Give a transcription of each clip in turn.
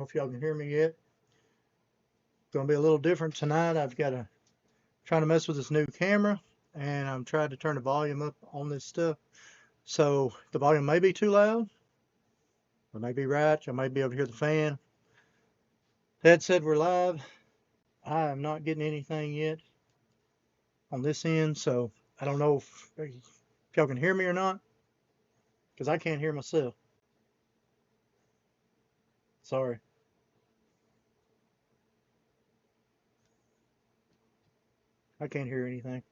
Hope y'all can hear me yet. Gonna be a little different tonight. I've got to trying to mess with this new camera, and I'm trying to turn the volume up on this stuff. So the volume may be too loud. It may be right. You might be able to hear the fan. That said, we're live. I am not getting anything yet on this end, so I don't know if y'all can hear me or not, because I can't hear myself. Sorry. I can't hear anything.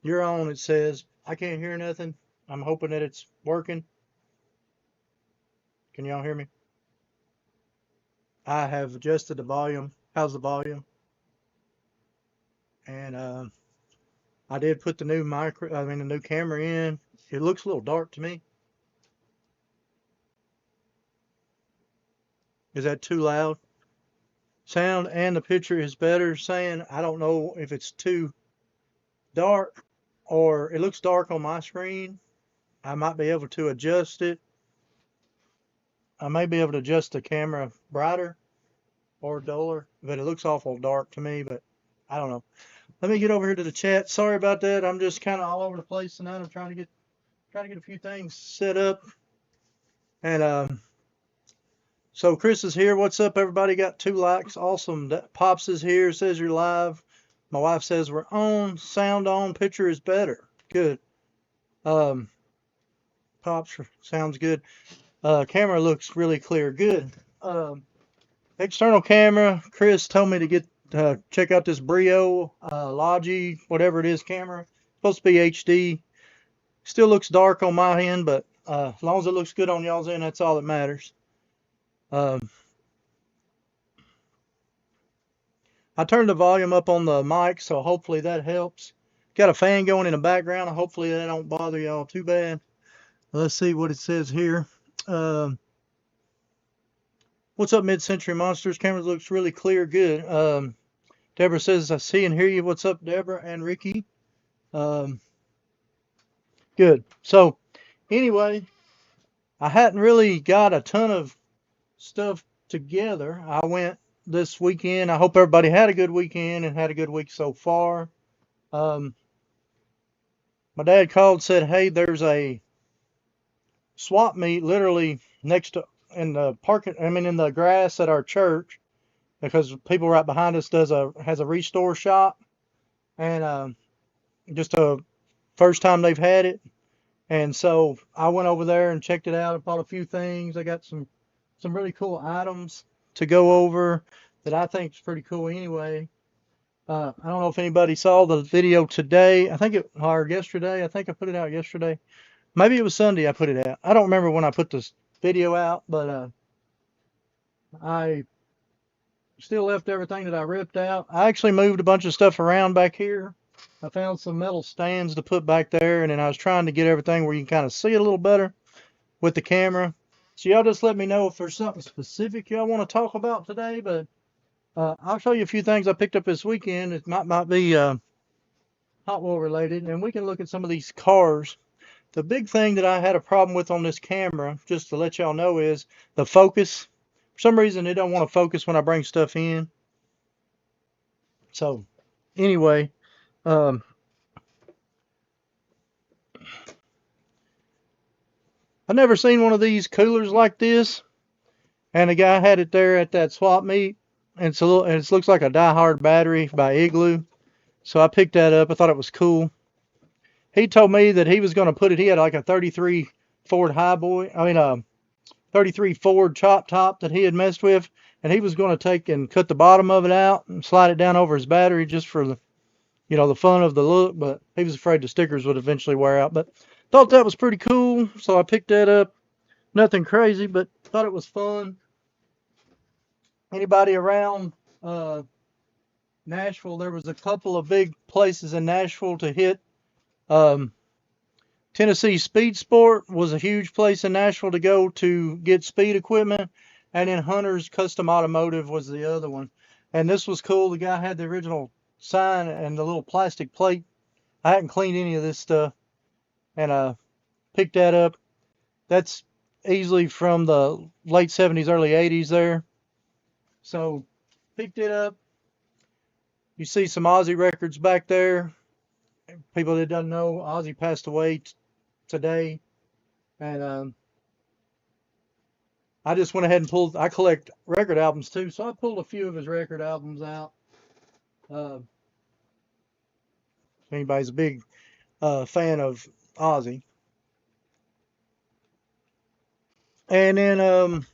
You're on, it says. I can't hear nothing. I'm hoping that it's working. Can y'all hear me? I have adjusted the volume. How's the volume? And I did put the new the new camera in. It looks a little dark to me. Is that too loud? Sound and the picture is better. Saying I don't know if it's too dark or it looks dark on my screen. I might be able to adjust it. I may be able to adjust the camera brighter or duller, but it looks awful dark to me, but I don't know. Let me get over here to the chat. Sorry about that. I'm just kind of all over the place tonight. I'm trying to get a few things set up. And so Chris is here. What's up, everybody? Got 2 likes. Awesome. Pops is here. Says you're live. My wife says we're on. Sound on. Picture is better. Good. Pops sounds good. Camera looks really clear. Good. External camera. Chris told me to get check out this Brio Logi, whatever it is, camera. Supposed to be HD. Still looks dark on my end, but as long as it looks good on y'all's end, that's all that matters. I turned the volume up on the mic, so hopefully that helps. Got a fan going in the background. Hopefully that don't bother y'all too bad. Let's see what it says here. What's up, Mid-Century Monsters? Camera looks really clear. Good. Deborah says, I see and hear you. What's up, Deborah and Ricky? Good. So, anyway, I hadn't really got a ton of stuff together. I went this weekend. I hope everybody had a good weekend and had a good week so far. My dad called, said, hey, there's a swap meet literally next to in the in the grass at our church, because people right behind us has a restore shop, and just a first time they've had it. And so I went over there and checked it out and bought a few things. I got some really cool items to go over that I think is pretty cool anyway. I don't know if anybody saw the video today. Or yesterday. I think I put it out yesterday. Maybe it was Sunday I put it out. I don't remember when I put this video out, but I still left everything that I ripped out. I actually moved a bunch of stuff around back here. I found some metal stands to put back there, and then I was trying to get everything where you can kind of see it a little better with the camera. So y'all just let me know if there's something specific y'all want to talk about today, but I'll show you a few things I picked up this weekend. It might be Hot Wheel related, and we can look at some of these cars. The big thing that I had a problem with on this camera, just to let y'all know, is the focus. For some reason, it don't want to focus when I bring stuff in. So, anyway, I've never seen one of these coolers like this, and the guy had it there at that swap meet, and it looks like a die-hard battery by Igloo. So I picked that up. I thought it was cool. He told me that he was going to put it. He had like a 33 Ford 33 Ford chop top that he had messed with, and he was going to take and cut the bottom of it out and slide it down over his battery just for the fun of the look. But he was afraid the stickers would eventually wear out. But thought that was pretty cool, so I picked that up. Nothing crazy, but thought it was fun. Anybody around Nashville? There was a couple of big places in Nashville to hit. Tennessee Speed Sport was a huge place in Nashville to go to get speed equipment, and then Hunter's Custom Automotive was the other one. And this was cool. The guy had the original sign and the little plastic plate. I hadn't cleaned any of this stuff, and picked that up. easily from the late 70s, early 80s there. So picked it up. You see some Ozzy records back there. People that don't know, Ozzy passed away today. And I just went ahead and pulled, I collect record albums too, so I pulled a few of his record albums out. If anybody's a big fan of Ozzy. And then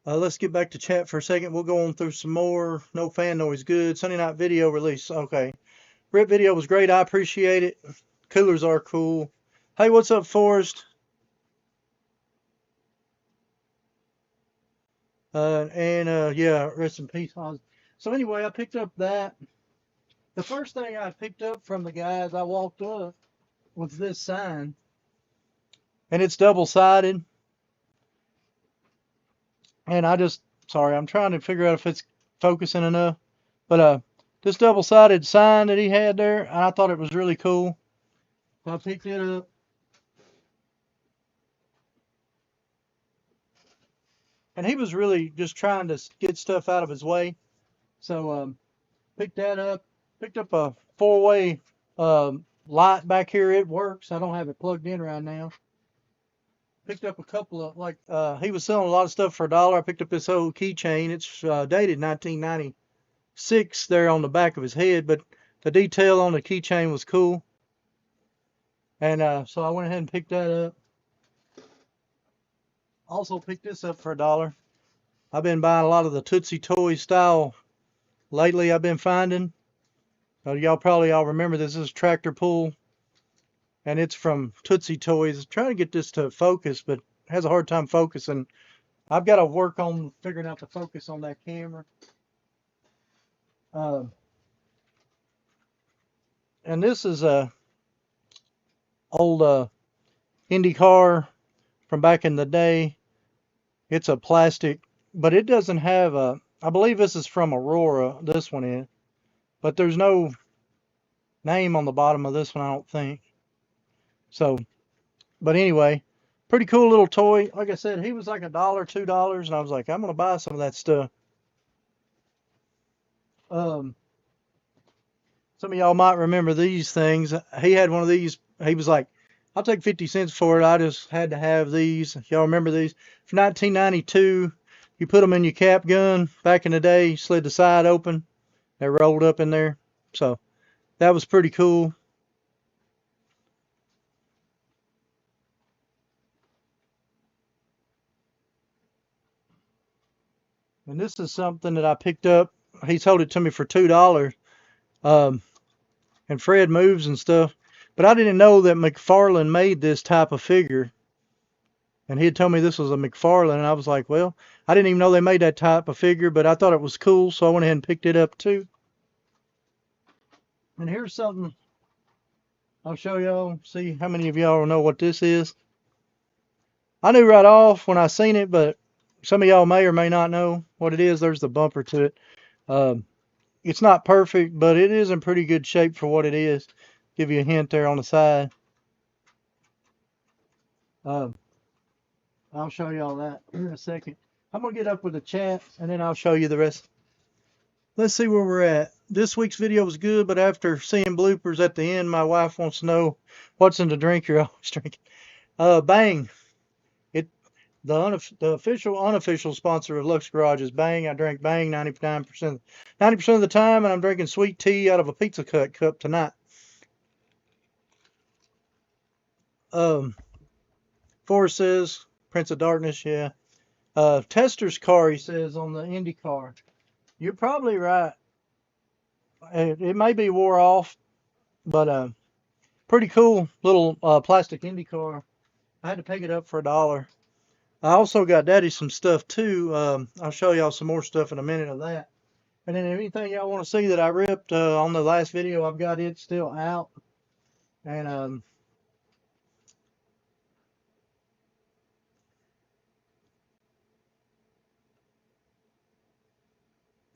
let's get back to chat for a second. We'll go on through some more. No fan noise, good. Sunday night video release. Okay. Rip video was great. I appreciate it. Coolers are cool. Hey, what's up, Forrest? Yeah, rest in peace, Ozzy. So anyway, I picked up that. The first thing I picked up from the guys I walked up was this sign. And it's double-sided. And sorry, I'm trying to figure out if it's focusing enough. But this double-sided sign that he had there, and I thought it was really cool. So I picked it up. And he was really just trying to get stuff out of his way. So picked that up. Picked up a 4-way light back here. It works. I don't have it plugged in right now. Picked up a couple of, he was selling a lot of stuff for $1. I picked up this old keychain. It's dated 1996 there on the back of his head, but the detail on the keychain was cool. And so I went ahead and picked that up. Also picked this up for $1. I've been buying a lot of the Tootsie Toy style lately. I've been finding. Y'all probably all remember this is Tractor Pull, and it's from Tootsie Toys. I'm trying to get this to focus, but it has a hard time focusing. I've got to work on figuring out the focus on that camera. And this is a old Indy car from back in the day. It's a plastic, but it doesn't have a, I believe this is from Aurora, this one is, but there's no name on the bottom of this one, I don't think. So, but anyway, pretty cool little toy. Like I said, he was like $1, $2, and I was like, I'm gonna buy some of that stuff. Some of y'all might remember these things. He had one of these. He was like, I'll take 50 cents for it. I just had to have these. Y'all remember these? From 1992, you put them in your cap gun. Back in the day, you slid the side open. They rolled up in there. So that was pretty cool. And this is something that I picked up. He sold it to me for $2. And Fred moves and stuff. But I didn't know that McFarlane made this type of figure. And he had told me this was a McFarlane, and I was like, well, I didn't even know they made that type of figure, but I thought it was cool, so I went ahead and picked it up too. And here's something I'll show y'all, see how many of y'all know what this is. I knew right off when I seen it, but some of y'all may or may not know what it is. There's the bumper to it. It's not perfect, but it is in pretty good shape for what it is. Give you a hint there on the side. I'll show y'all that in a second. I'm going to get up with the chat, and then I'll show you the rest. Let's see where we're at. This week's video was good, but after seeing bloopers at the end, my wife wants to know what's in the drink you're always drinking. Bang. The official, unofficial sponsor of Lux Garage is Bang. I drink Bang 90% of the time, and I'm drinking sweet tea out of a Pizza Cut cup tonight. Forrest says, Prince of Darkness, yeah. Tester's car, he says, on the Indy car. You're probably right. It may be wore off, but pretty cool little plastic Indy car. I had to pick it up for $1. I also got Daddy some stuff too. I'll show y'all some more stuff in a minute of that. And then anything y'all want to see that I ripped on the last video, I've got it still out. And I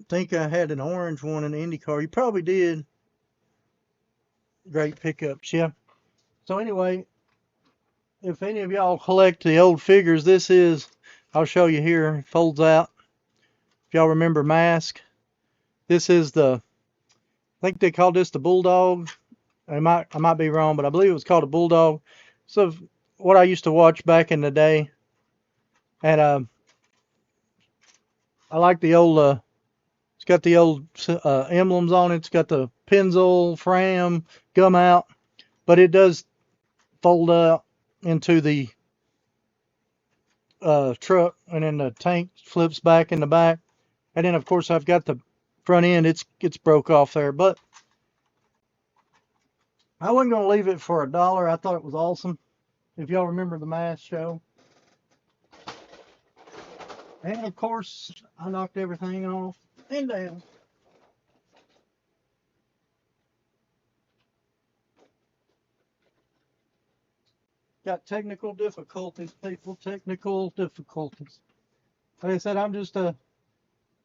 think I had an orange one in the Indy car. You probably did. Great pickups, yeah. So anyway, if any of y'all collect the old figures, this is, I'll show you here, it folds out. If y'all remember Mask, this is the, I think they called this the Bulldog. I might be wrong, but I believe it was called a Bulldog. So what I used to watch back in the day, and I like the old. It's got the old emblems on it. It's got the Pennzoil, Fram, gum out, but it does fold out into the truck, and then the tank flips back in the back. And then of course I've got the front end. It's broke off there, but I wasn't gonna leave it for $1. I thought it was awesome. If y'all remember the Mask show. And of course I knocked everything off and down. Got technical difficulties, people. Technical difficulties. Like I said, I'm just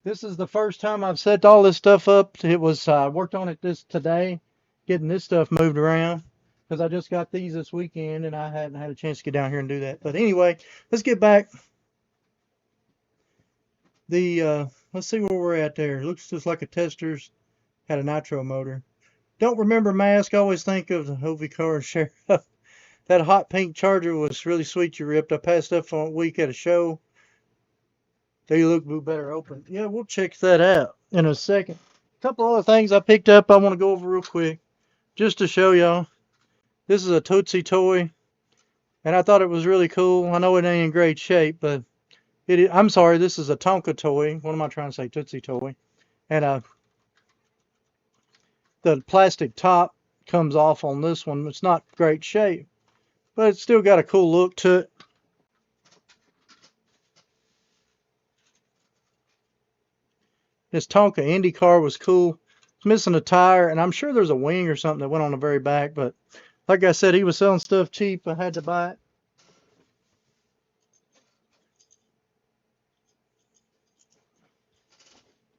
this is the first time I've set all this stuff up. It was worked on it today, getting this stuff moved around because I just got these this weekend and I hadn't had a chance to get down here and do that. But anyway, let's get back. Let's see where we're at there. Looks just like a Tester's had a nitro motor. Don't remember Mask. I always think of the Hovey car and Sheriff. That hot pink Charger was really sweet you ripped. I passed up on a week at a show. They look better open. Yeah, we'll check that out in a second. A couple other things I picked up I want to go over real quick just to show y'all. This is a Tootsie toy, and I thought it was really cool. I know it ain't in great shape, but I'm sorry, this is a Tonka toy. What am I trying to say? Tootsie toy. And the plastic top comes off on this one. It's not great shape, but it's still got a cool look to it. This Tonka Indy car was cool. It's missing a tire, and I'm sure there's a wing or something that went on the very back, but like I said, he was selling stuff cheap. I had to buy it.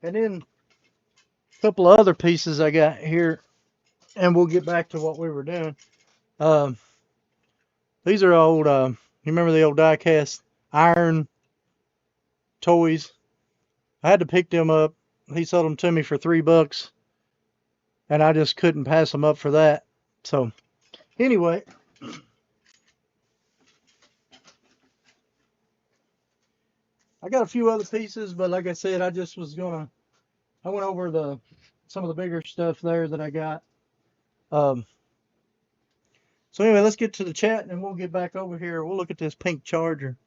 And then a couple of other pieces I got here, and we'll get back to what we were doing. These are old, you remember the old diecast iron toys? I had to pick them up. He sold them to me for $3, and I just couldn't pass them up for that. So, anyway, I got a few other pieces, but like I said, I just was gonna. I went over some of the bigger stuff there that I got. So anyway, let's get to the chat, and we'll get back over here. We'll look at this pink Charger.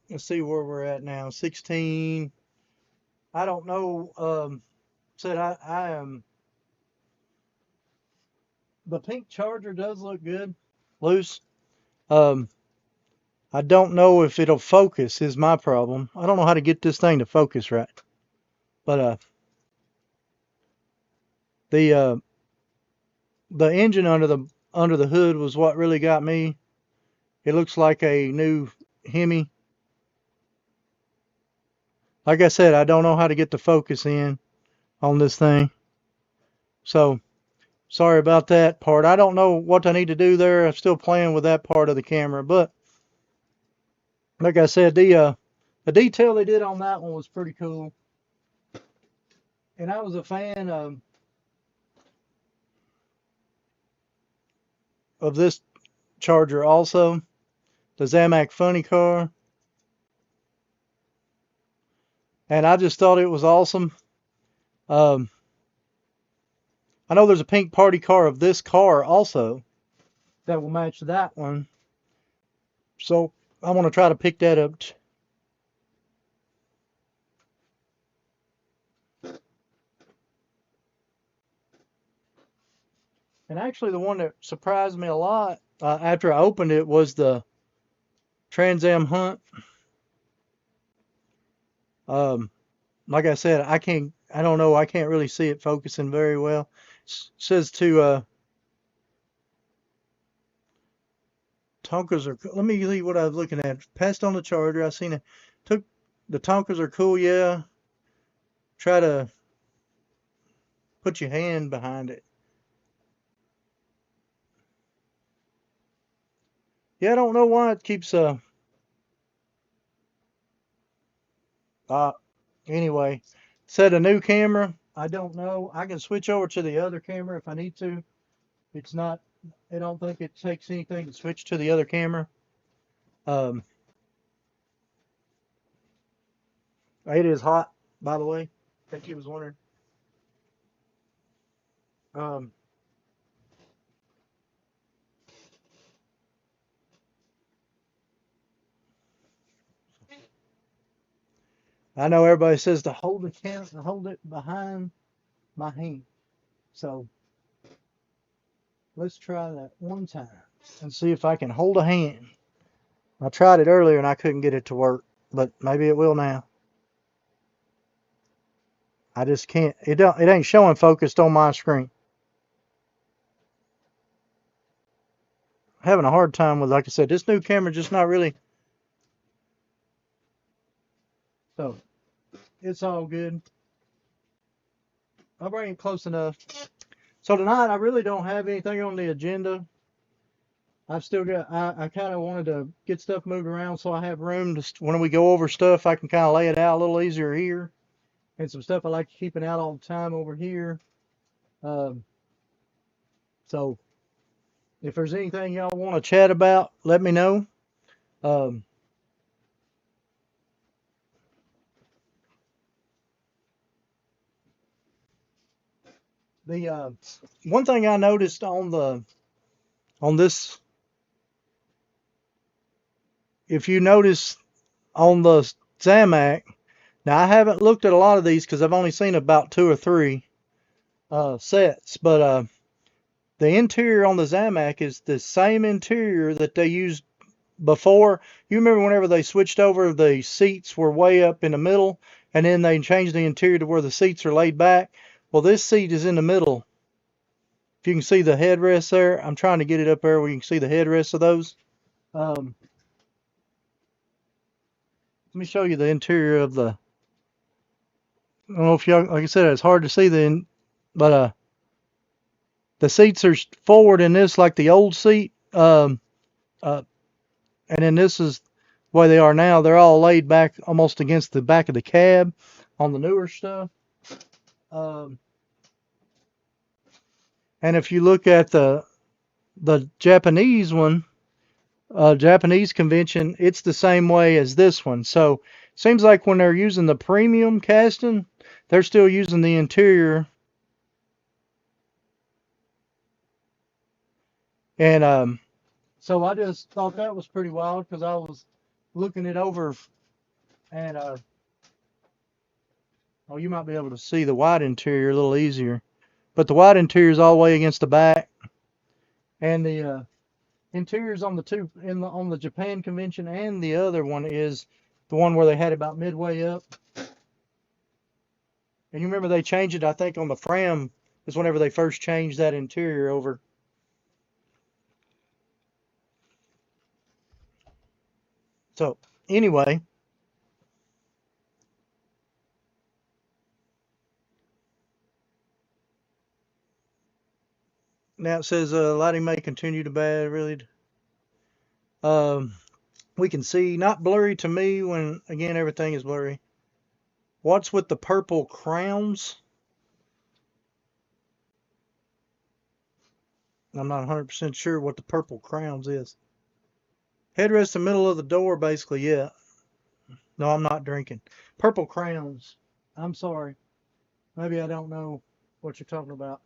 Let's see where we're at now. 16. I don't know. Said I am. The pink Charger does look good, loose. I don't know if it'll focus is my problem. I don't know how to get this thing to focus right. But the engine under the hood was what really got me. It looks like a new Hemi. Like I said, I don't know how to get the focus in on this thing. So sorry about that part. I don't know what I need to do there. I'm still playing with that part of the camera, but like I said, the detail they did on that one was pretty cool. And I was a fan of this Charger also, the Zamac Funny car. And I just thought it was awesome. I know there's a pink party car of this car also that will match that one. So I want to try to pick that up. And actually the one that surprised me a lot after I opened it was the Trans Am Hunt. Like I said, I don't know, I can't really see it focusing very well. It says to Tonkas are, let me see what I was looking at. Passed on the Charger. I seen it. The Tonkas are cool, yeah. Try to put your hand behind it. Yeah, I don't know why it keeps anyway. Set a new camera. I don't know. I can switch over to the other camera if I need to. It's not, I don't think it takes anything to switch to the other camera. Um, it is hot, by the way. I think you was wondering. Um, I know everybody says to hold the camera, to hold it behind my hand. So let's try that one time and see if I can hold a hand. I tried it earlier and I couldn't get it to work, but maybe it will now. I just can't. It ain't showing focused on my screen. Having a hard time with, like I said, this new camera just not really. So it's all good. I'll bring it close enough. So tonight I really don't have anything on the agenda. I've still got. I kind of wanted to get stuff moved around so I have room to when we go over stuff I can kind of lay it out a little easier here, and some stuff I like keeping out all the time over here. Um, so if there's anything y'all want to chat about, let me know. Um, the one thing I noticed on this, if you notice on the Zamac, now I haven't looked at a lot of these because I've only seen about two or three sets, but the interior on the Zamac is the same interior that they used before. You remember whenever they switched over, the seats were way up in the middle, and then they changed the interior to where the seats are laid back. Well, this seat is in the middle. If you can see the headrest there, I'm trying to get it up there where you can see the headrests of those. Let me show you the interior of the. I don't know if y'all, like I said, it's hard to see but the seats are forward in this like the old seat. Uh, and then this is the way they are now. They're all laid back almost against the back of the cab on the newer stuff. Um, and if you look at the Japanese one, Japanese convention, it's the same way as this one. So it seems like when they're using the premium casting, they're still using the interior. And so I just thought that was pretty wild because I was looking it over and oh, you might be able to see the white interior a little easier. But the white interior is all the way against the back, and the interiors on the two on the Japan convention and the other one is the one where they had about midway up. And you remember they changed it, I think, on the Fram is whenever they first changed that interior over. So anyway, now it says lighting may continue to bad. Really, um, we can see not blurry to me when again everything is blurry. What's with the purple crowns? I'm not 100% sure what the purple crowns is. Headrest in the middle of the door, basically, yeah. No, I'm not drinking. Purple crowns. I'm sorry. Maybe I don't know what you're talking about.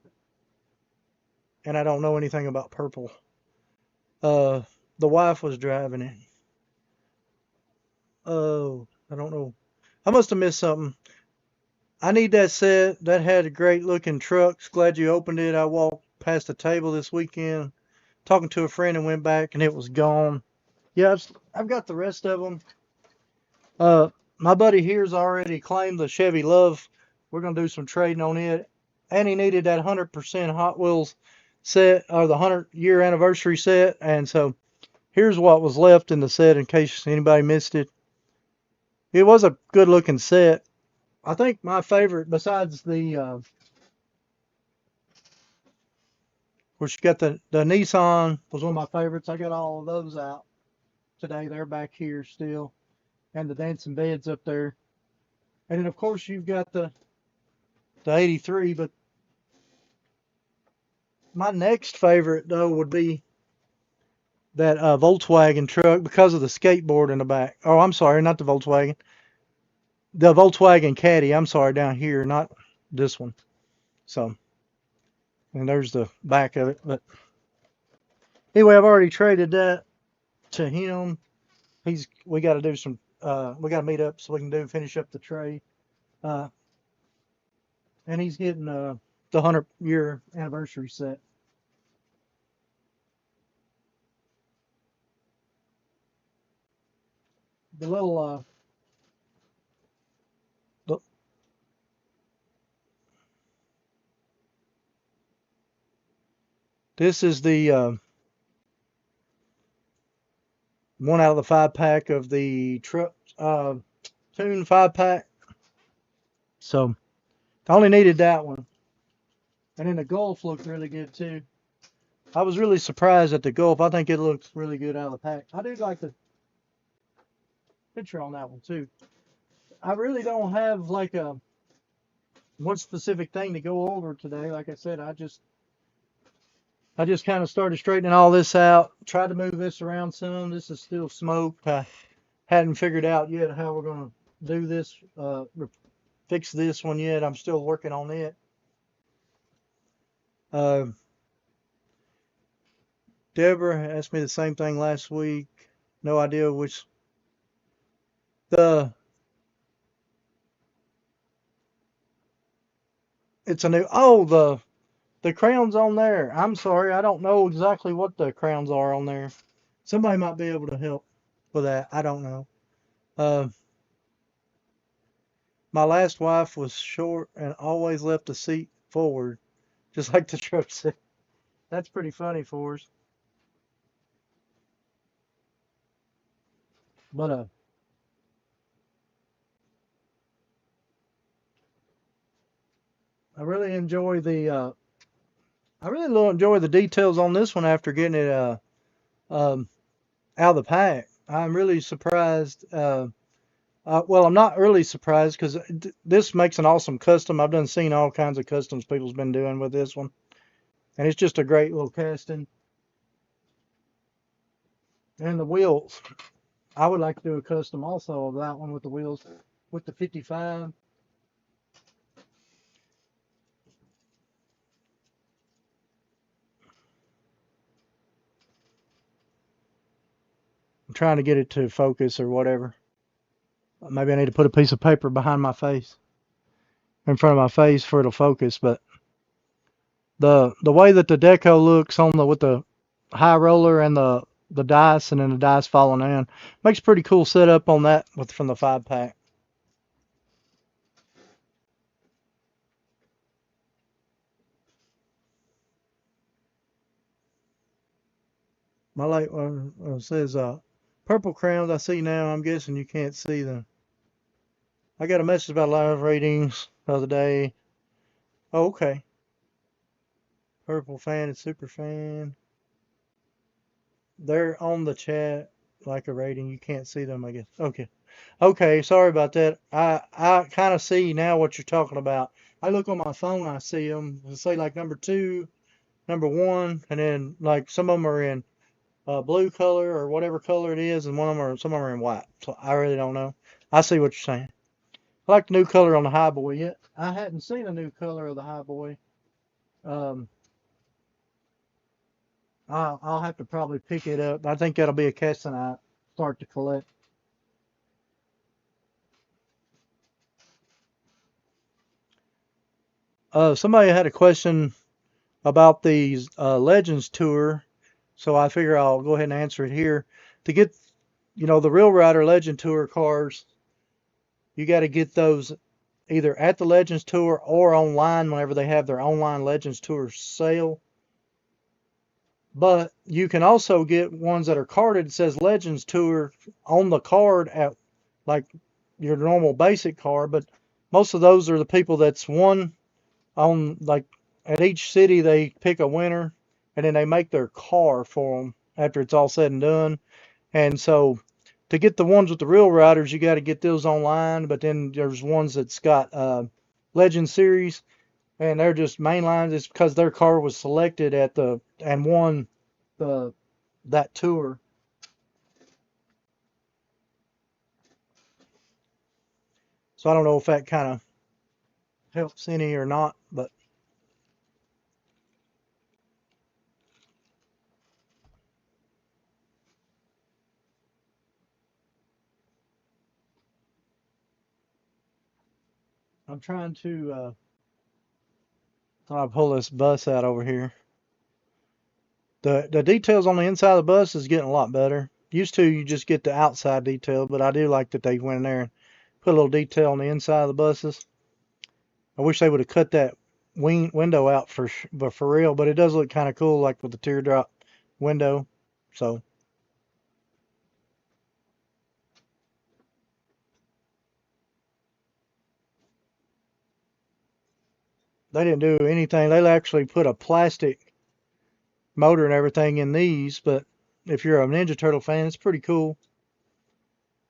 And I don't know anything about purple. Uh, the wife was driving it. Oh, I don't know. I must have missed something. I need that set. That had a great looking trucks. Glad you opened it. I walked past the table this weekend, talking to a friend and went back and it was gone. Yeah, I've got the rest of them. My buddy here's already claimed the Chevy Love. We're gonna do some trading on it, and he needed that 100% Hot Wheels set or the 100-year anniversary set, and so here's what was left in the set in case anybody missed it. It was a good looking set. I think my favorite, besides the, of course you got the Nissan was one of my favorites. I got all of those out. today. They're back here still. And the dancing beds up there. And then, of course, you've got the 83. But my next favorite, though, would be that Volkswagen truck because of the skateboard in the back. Oh, I'm sorry, not the Volkswagen. The Volkswagen Caddy, I'm sorry, down here, not this one. So, and there's the back of it. But anyway, I've already traded that to him. We got to do some, we got to meet up so we can finish up the trade. And he's getting the 100-year anniversary set. The little, this is the one out of the 5-pack of the truck tune 5-pack. So I only needed that one. And then the Gulf looked really good too. I was really surprised at the Gulf. I think it looks really good out of the pack. I do like the picture on that one too. I really don't have like a one specific thing to go over today. Like I said, I just kind of started straightening all this out. Tried to move this around some. This is still smoked. I hadn't figured out yet how we're going to do this, fix this one yet. I'm still working on it. Deborah asked me the same thing last week. No idea which. It's a new. Oh, the crowns on there. I'm sorry, I don't know exactly what the crowns are on there. Somebody might be able to help with that. I don't know. My last wife was short and always left the seat forward, just like the truck seat. That's pretty funny for us. But I really enjoy the details on this one after getting it out of the pack. I'm really surprised. Well, I'm not really surprised because this makes an awesome custom. I've seen all kinds of customs people's been doing with this one, and it's just a great little casting. And the wheels, I would like to do a custom also of that one with the wheels, with the 55. I'm trying to get it to focus or whatever. Maybe I need to put a piece of paper behind my face, in front of my face for it to focus. But the way that the deco looks on with the high roller and the dice and then the dice falling in makes a pretty cool setup on that from the 5-pack. My late one says purple crowns I see now. I'm guessing you can't see them. I got a message about live ratings the other day. Oh, okay. Purple fan and super fan. They're on the chat like a rating. You can't see them, I guess. Okay. Okay, sorry about that. I kind of see now what you're talking about. I look on my phone, I see them. They say like number 2, number 1, and then like some of them are in blue color or whatever color it is, and some of them are in white. So I really don't know. I see what you're saying. I like the new color on the high boy yet. I hadn't seen a new color of the high boy. I'll have to probably pick it up. I think that'll be a casting I start to collect. Somebody had a question about the Legends Tour, so I figure I'll go ahead and answer it here. To get, the Real Rider Legend Tour cars, you got to get those either at the Legends Tour or online whenever they have their online Legends Tour sale. But you can also get ones that are carded. It says Legends Tour on the card at like your normal basic card, but most of those are the people that's won on, like, at each city they pick a winner and then they make their car for them after it's all said and done. And so to get the ones with the real riders, you got to get those online. But then there's ones that's got Legend Series, and they're just mainlines. It's because their car was selected at the and won the that tour. So I don't know if that kind of helps any or not, but I'm trying to I'll pull this bus out over here. The details on the inside of the bus is getting a lot better. Used to you just get the outside detail, but I do like that they went in there and put a little detail on the inside of the buses. I wish they would have cut that window out but for real, but it does look kind of cool, like with the teardrop window. So they didn't do anything. They actually put a plastic motor and everything in these, but if you're a Ninja Turtle fan, it's pretty cool.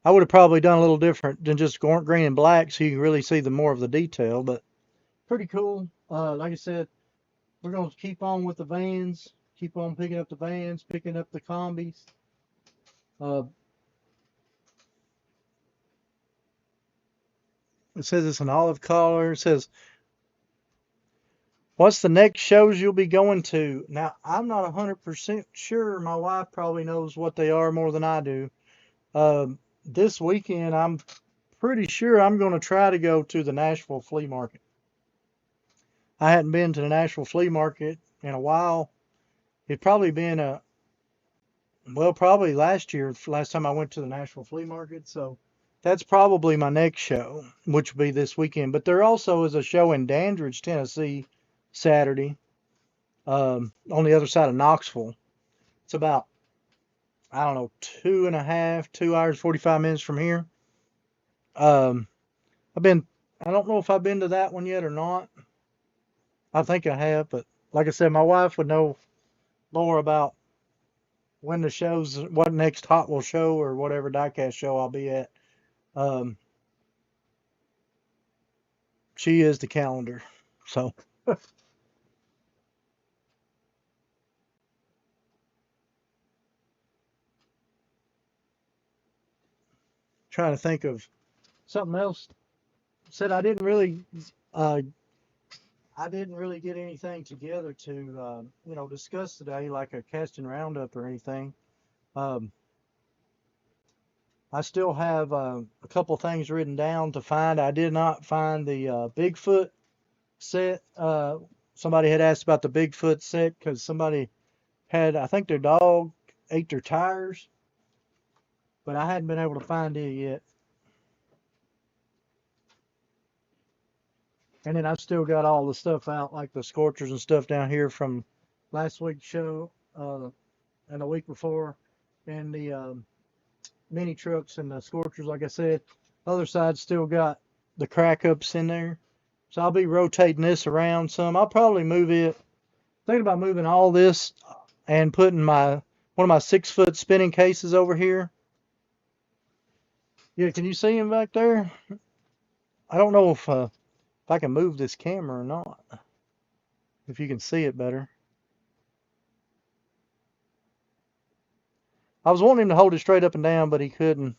I would have probably done a little different than just green and black so you can really see the more of the detail, but pretty cool. Like I said, we're going to keep on with the vans, keep on picking up the vans, picking up the combis. Uh, it says it's an olive color. It says, what's the next shows you'll be going to? Now, I'm not 100% sure. My wife probably knows what they are more than I do. This weekend, I'm pretty sure I'm going to try to go to the Nashville Flea Market. I hadn't been to the Nashville Flea Market in a while. It'd probably been probably last year, last time I went to the Nashville Flea Market. So that's probably my next show, which will be this weekend. But there also is a show in Dandridge, Tennessee, Saturday, on the other side of Knoxville. It's about, I don't know, 2 hours, 45 minutes from here. Um, I don't know if I've been to that one yet or not. I think I have, but like I said, my wife would know more about when the shows, what next Hot Wheel show or whatever diecast show I'll be at. Um, she is the calendar. So trying to think of something else. Said uh, I didn't really get anything together to, discuss today, like a casting roundup or anything. Um, I still have a couple things written down to find. I did not find the Bigfoot set. Somebody had asked about the Bigfoot set because somebody had, I think their dog ate their tires, but I hadn't been able to find it yet. And then I've still got all the stuff out, like the Scorchers and stuff down here from last week's show and the week before, and the mini trucks and the Scorchers, like I said. Other side still got the crack ups in there. So I'll be rotating this around some. I'll probably move it. Thinking about moving all this and putting one of my 6-foot spinning cases over here. Yeah, can you see him back there? I don't know if I can move this camera or not. If you can see it better. I was wanting him to hold it straight up and down, but he couldn't.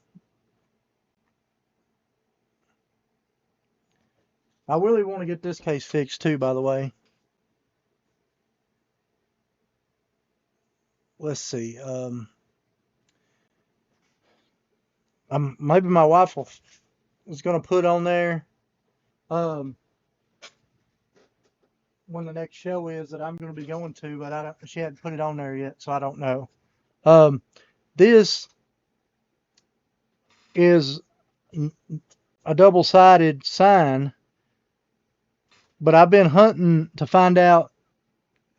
I really want to get this case fixed too, by the way. Let's see. Maybe my wife is going to put on there um, when the next show is that I'm going to be going to, but she hadn't put it on there yet, so I don't know. Um, this is a double-sided sign, but I've been hunting to find out.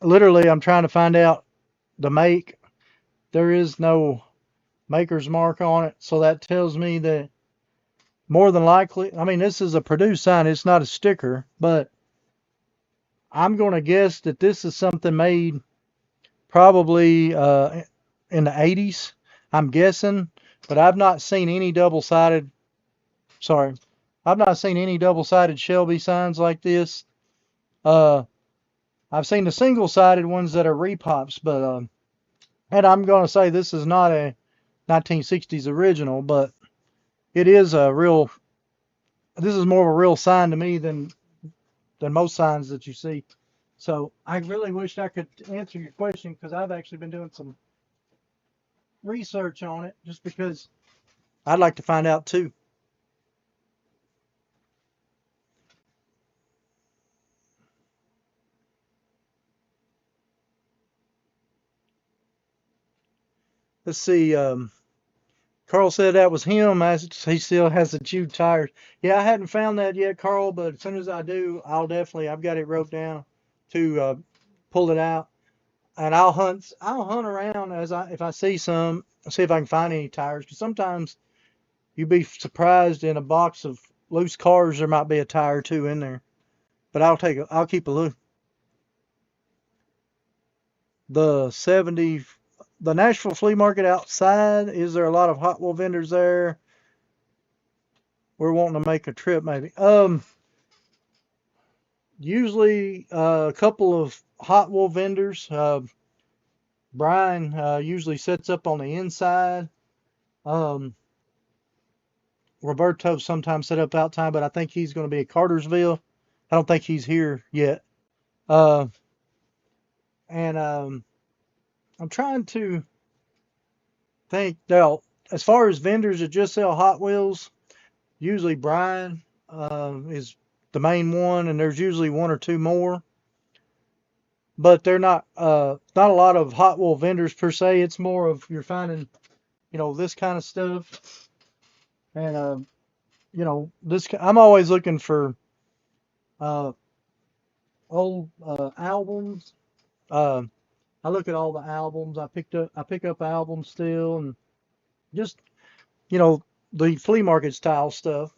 Literally, I'm trying to find out the make. There is no maker's mark on it, so that tells me that more than likely, I mean, this is a produced sign, it's not a sticker, but I'm going to guess that this is something made probably in the 80s. I'm guessing, but I've not seen any double-sided. Sorry, I've not seen any double-sided Shelby signs like this. Uh, I've seen the single-sided ones that are repops, but and I'm gonna say this is not a 1960s original, but it is a real. This is more of a real sign to me than most signs that you see. So I really wish I could answer your question because I've actually been doing some research on it just because I'd like to find out too. Let's see. Carl said that was him. As he still has the chewed tires. Yeah, I hadn't found that yet, Carl. But as soon as I do, I'll definitely. I've got it wrote down to pull it out, and I'll hunt. I'll hunt around as I if I see some, see if I can find any tires. Because sometimes you'd be surprised in a box of loose cars there might be a tire or two in there. But I'll keep a look. The 70, the Nashville flea market outside. Is there a lot of Hot Wheel vendors there? We're wanting to make a trip maybe. Usually a couple of Hot Wheel vendors. Brian usually sets up on the inside. Um, Roberto sometimes set up outside, but I think he's going to be at Cartersville. I don't think he's here yet. Uh, and I'm trying to think now, as far as vendors that just sell Hot Wheels, usually Brian is the main one, and there's usually one or two more. But they're not a lot of Hot Wheel vendors per se. It's more of you're finding, this kind of stuff, and this. I'm always looking for uh, old albums. Uh, I look at all the albums. I pick up albums still, and just you know the flea market style stuff,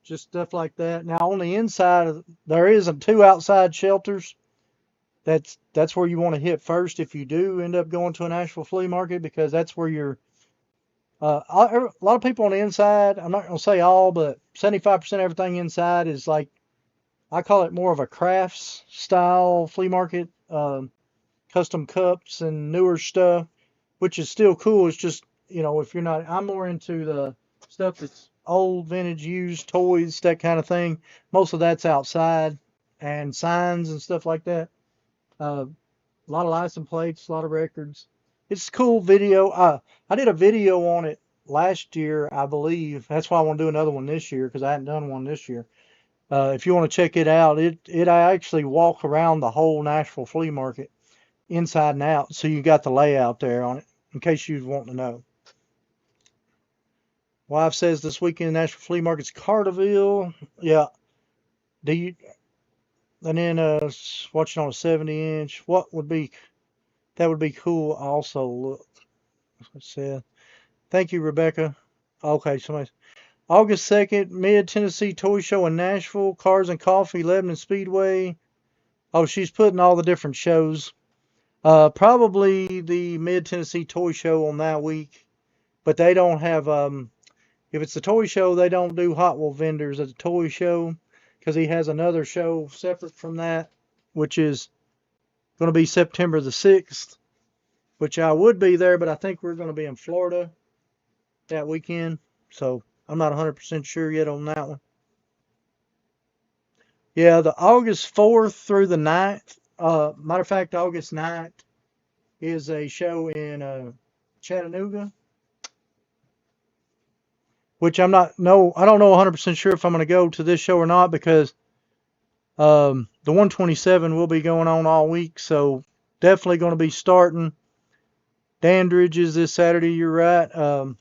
just stuff like that. Now on the inside, there is two outside shelters. That's where you want to hit first if you do end up going to an actual flea market because that's where you're. A lot of people on the inside. I'm not gonna say all, but 75% of everything inside is like I call it more of a crafts style flea market. Custom cups and newer stuff, which is still cool. It's just, if you're not, I'm more into the stuff that's old, vintage, used toys, that kind of thing. Most of that's outside and signs and stuff like that. A lot of license plates, a lot of records. It's cool video. I did a video on it last year, I believe. That's why I want to do another one this year because I hadn't done one this year. If you want to check it out, I actually walk around the whole Nashville flea market inside and out. So you got the layout there on it, in case you want to know. Wife says this weekend Nashville Flea Market's Carterville. Yeah. Do you? And then watching on a 70-inch. What would be? That would be cool. Also, look. It said. Thank you, Rebecca. Okay, somebody. August 2nd, Mid Tennessee Toy Show in Nashville. Cars and Coffee, Lebanon Speedway. Oh, she's putting all the different shows. Probably the Mid Tennessee Toy Show on that week, but they don't have. If it's a toy show, they don't do Hot Wheel vendors at a toy show because he has another show separate from that, which is going to be September the 6th, which I would be there, but I think we're going to be in Florida that weekend, so I'm not 100% sure yet on that one. Yeah, the August 4th through the 9th. Matter of fact, August 9th is a show in Chattanooga, which I don't know 100% sure if I'm going to go to this show or not because the 127 will be going on all week, so definitely going to be starting. Dandridge is this Saturday, you're right.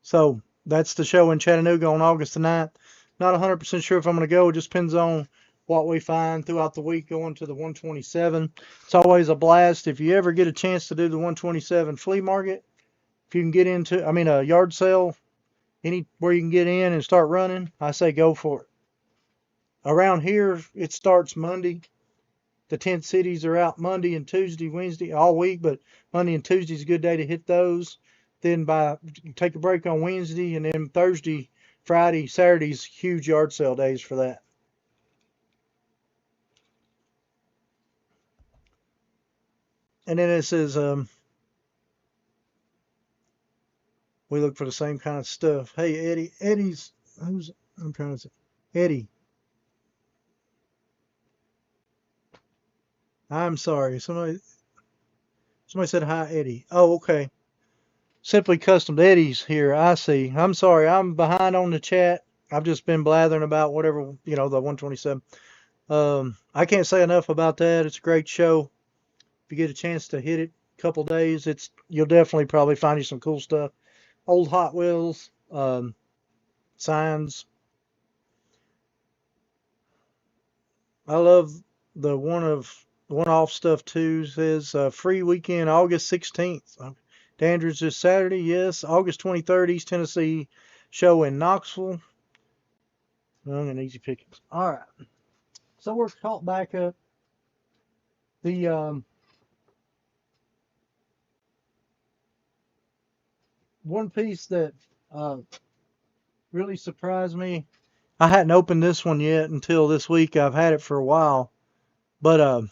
So that's the show in Chattanooga on August the 9th. Not 100% sure if I'm going to go. It just depends on what we find throughout the week going to the 127. It's always a blast. If you ever get a chance to do the 127 flea market, if you can get a yard sale, anywhere you can get in and start running, I say go for it. Around here, it starts Monday. The tent cities are out Monday and Tuesday, Wednesday, all week, but Monday and Tuesday is a good day to hit those. Then take a break on Wednesday, and then Thursday, Friday, Saturday's huge yard sale days for that. And then it says, we look for the same kind of stuff. Hey, Eddie's, I'm trying to say, Eddie. I'm sorry. Somebody said hi, Eddie. Oh, okay. Simply Custom Eddie's here. I see. I'm sorry. I'm behind on the chat. I've just been blathering about whatever, the 127. I can't say enough about that. It's a great show. If you get a chance to hit it a couple days, you'll definitely probably find you some cool stuff. Old Hot Wheels, signs. I love the one-off stuff too. Says free weekend August 16th. Dandridge this Saturday. Yes, August 23rd, East Tennessee show in Knoxville. Young and easy pickings. All right. So we're caught back up. The one piece that really surprised me. I hadn't opened this one yet until this week. I've had it for a while, but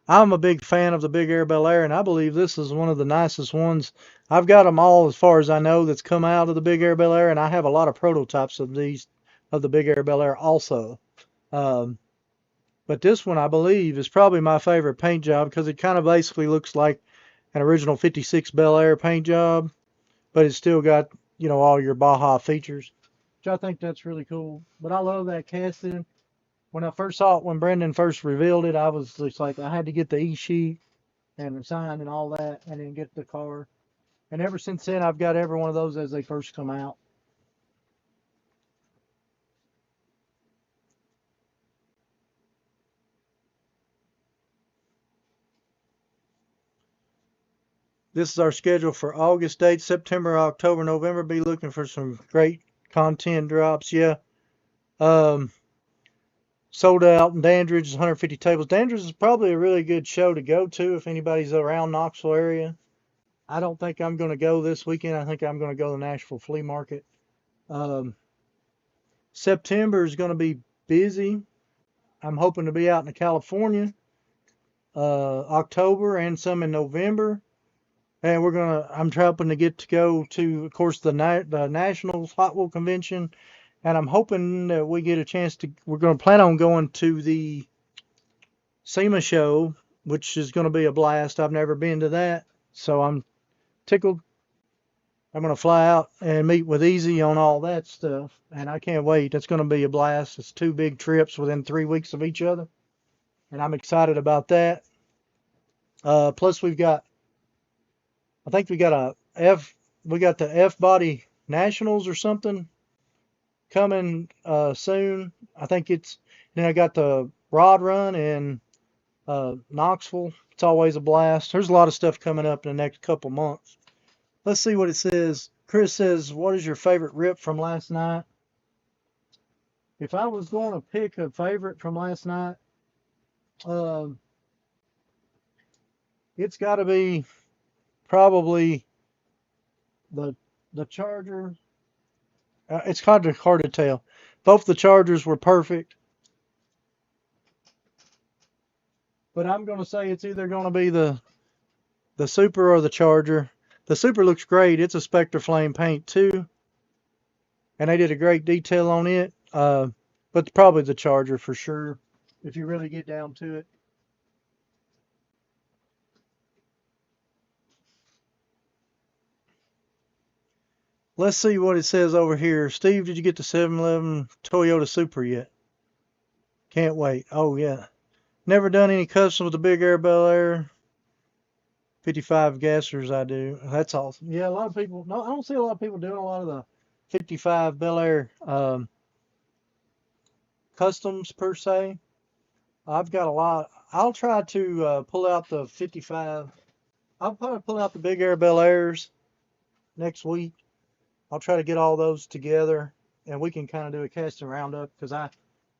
I'm a big fan of the Big Air Bel Air, and I believe this is one of the nicest ones. I've got them all, as far as I know, that's come out of the Big Air Bel Air, and I have a lot of prototypes of the Big Air Bel Air also. But this one, I believe, is probably my favorite paint job because it kind of basically looks like an original 56 Bel Air paint job, but it's still got, all your Baja features, which I think that's really cool. But I love that casting. When I first saw it, when Brendan first revealed it, I was just like, I had to get the E-sheet and the sign and all that, and then get the car. And ever since then, I've got every one of those as they first come out. This is our schedule for August dates. September, October, November. Be looking for some great content drops. Yeah. Um, Sold out in Dandridge, 150 tables. Dandridge is probably a really good show to go to if anybody's around Knoxville area. I don't think I'm going to go this weekend. I think I'm going to go to the Nashville Flea Market. Um, September is going to be busy. I'm hoping to be out in California, October and some in November. And I'm hoping to get to go to, of course, the National Hot Wheel Convention. And I'm hoping that we get a chance we're going to plan on going to the SEMA show, which is going to be a blast. I've never been to that, so I'm tickled. I'm going to fly out and meet with Easy on all that stuff, and I can't wait. It's going to be a blast. It's 2 big trips within 3 weeks of each other, and I'm excited about that. Plus, I think we got the F-Body Nationals or something coming soon. Then I got the Rod Run in Knoxville. It's always a blast. There's a lot of stuff coming up in the next couple months. Let's see what it says. Chris says, what is your favorite rip from last night? If I was going to pick a favorite from last night, it's got to be probably the Charger. It's hard to tell. Both the Chargers were perfect, but I'm going to say it's either going to be the Super or the Charger. The Super looks great. It's a Spectre Flame paint too, and they did a great detail on it. But probably the Charger for sure, if you really get down to it. Let's see what it says over here. Steve, did you get the 7-Eleven Toyota Supra yet? Can't wait. Oh, yeah. Never done any custom with the Big Air Bel Air. 55 gassers I do. That's awesome. Yeah, a lot of people. No, I don't see a lot of people doing a lot of the 55 Bel Air customs per se. I've got a lot. I'll try to pull out the 55. I'll probably pull out the Big Air Bel Airs next week. I'll try to get all those together, and we can kind of do a casting roundup because I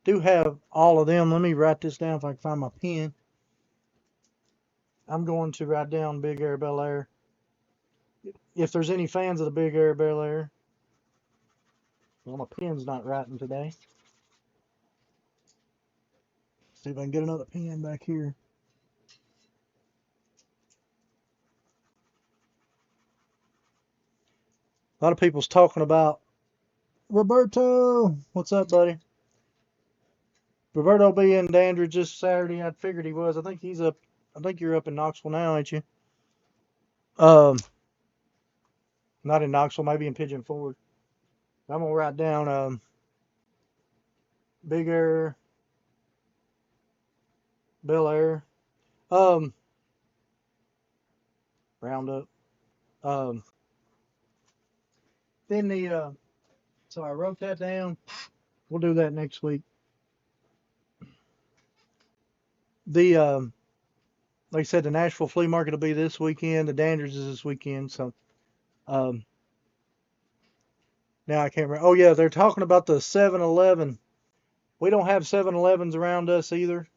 do have all of them. Let me write this down if I can find my pen. I'm going to write down Big Air Bel Air. If there's any fans of the Big Air Bel Air. Well, my pen's not writing today. See if I can get another pen back here. A lot of people's talking about Roberto. What's up, buddy? Roberto be in Dandridge this Saturday. I figured he was. I think he's up. I think you're up in Knoxville now, ain't you? Um, Not in Knoxville, maybe in Pigeon Forge. I'm gonna write down Big Air, Bel Air, um, Roundup. Um, then so I wrote that down. We'll do that next week. The like I said, the Nashville Flea Market will be this weekend. The Dandridge is this weekend. So um, now I can't remember. Oh yeah, they're talking about the 7-Eleven. We don't have 7-Elevens around us either.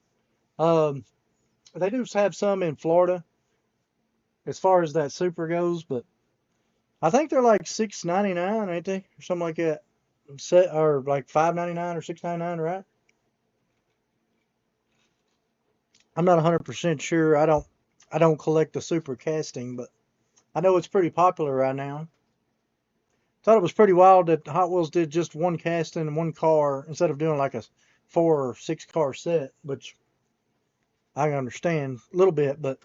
Um, they do have some in Florida as far as that super goes, but I think they're like $6.99, ain't they, or something like that? Set or like $5.99 or $6.99, right? I'm not 100% sure. I don't collect the super casting, but I know it's pretty popular right now. Thought it was pretty wild that Hot Wheels did just one casting in one car instead of doing like a 4 or 6 car set, which I understand a little bit, but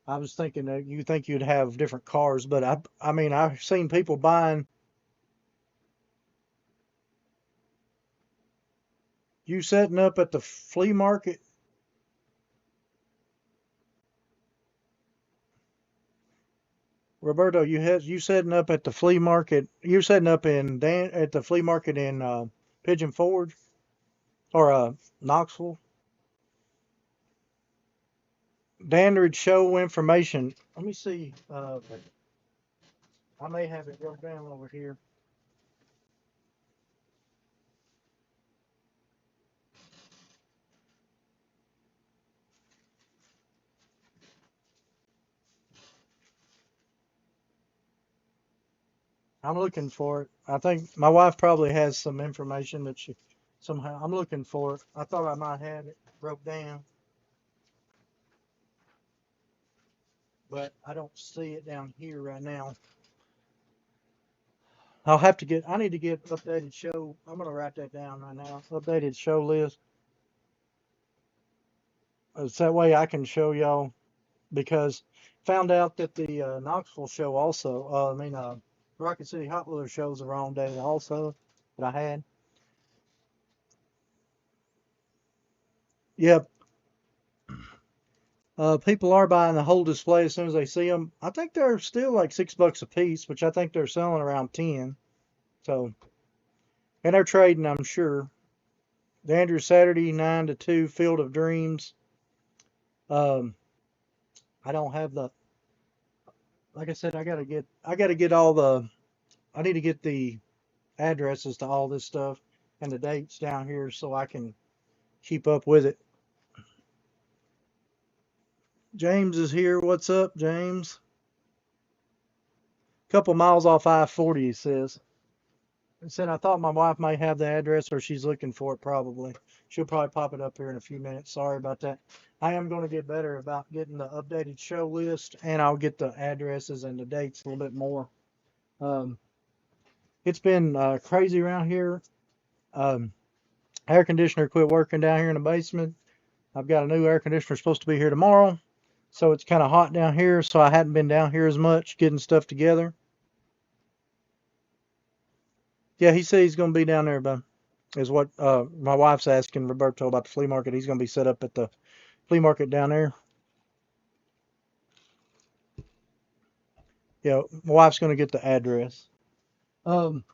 I was thinking that you think you'd have different cars, but I mean I've seen people buying. You setting up at the flea market, Roberto? You setting up at the flea market? You're setting up at the flea market in Pigeon Forge or Knoxville? Dandridge show information. Let me see. I may have it wrote down over here. I'm looking for it. I think my wife probably has some information that she somehow. I'm looking for it. I thought I might have it wrote down, but I don't see it down here right now. I need to get updated show. I'm gonna write that down right now. Updated show list. It's that way I can show y'all because found out that the Knoxville show also. Rocket City Hot Wheeler shows the wrong day also that I had. Yep. People are buying the whole display as soon as they see them. I think they're still like $6 a piece, which I think they're selling around 10. So, and they're trading, I'm sure. The Andrew Saturday 9 to 2 Field of Dreams. Um, I don't have the. Like I said, I gotta get all the. I need to get the addresses to all this stuff and the dates down here so I can keep up with it. James is here. What's up, James? Couple miles off I-40, he says. He said, I thought my wife might have the address or she's looking for it probably. She'll probably pop it up here in a few minutes. Sorry about that. I am going to get better about getting the updated show list and I'll get the addresses and the dates a little bit more. Um, it's been crazy around here. Um, Air conditioner quit working down here in the basement. I've got a new air conditioner supposed to be here tomorrow. So it's kind of hot down here. So I hadn't been down here as much getting stuff together. Yeah, he said he's going to be down there, but is what my wife's asking Roberto about the flea market. He's going to be set up at the flea market down there. Yeah, my wife's going to get the address. Um,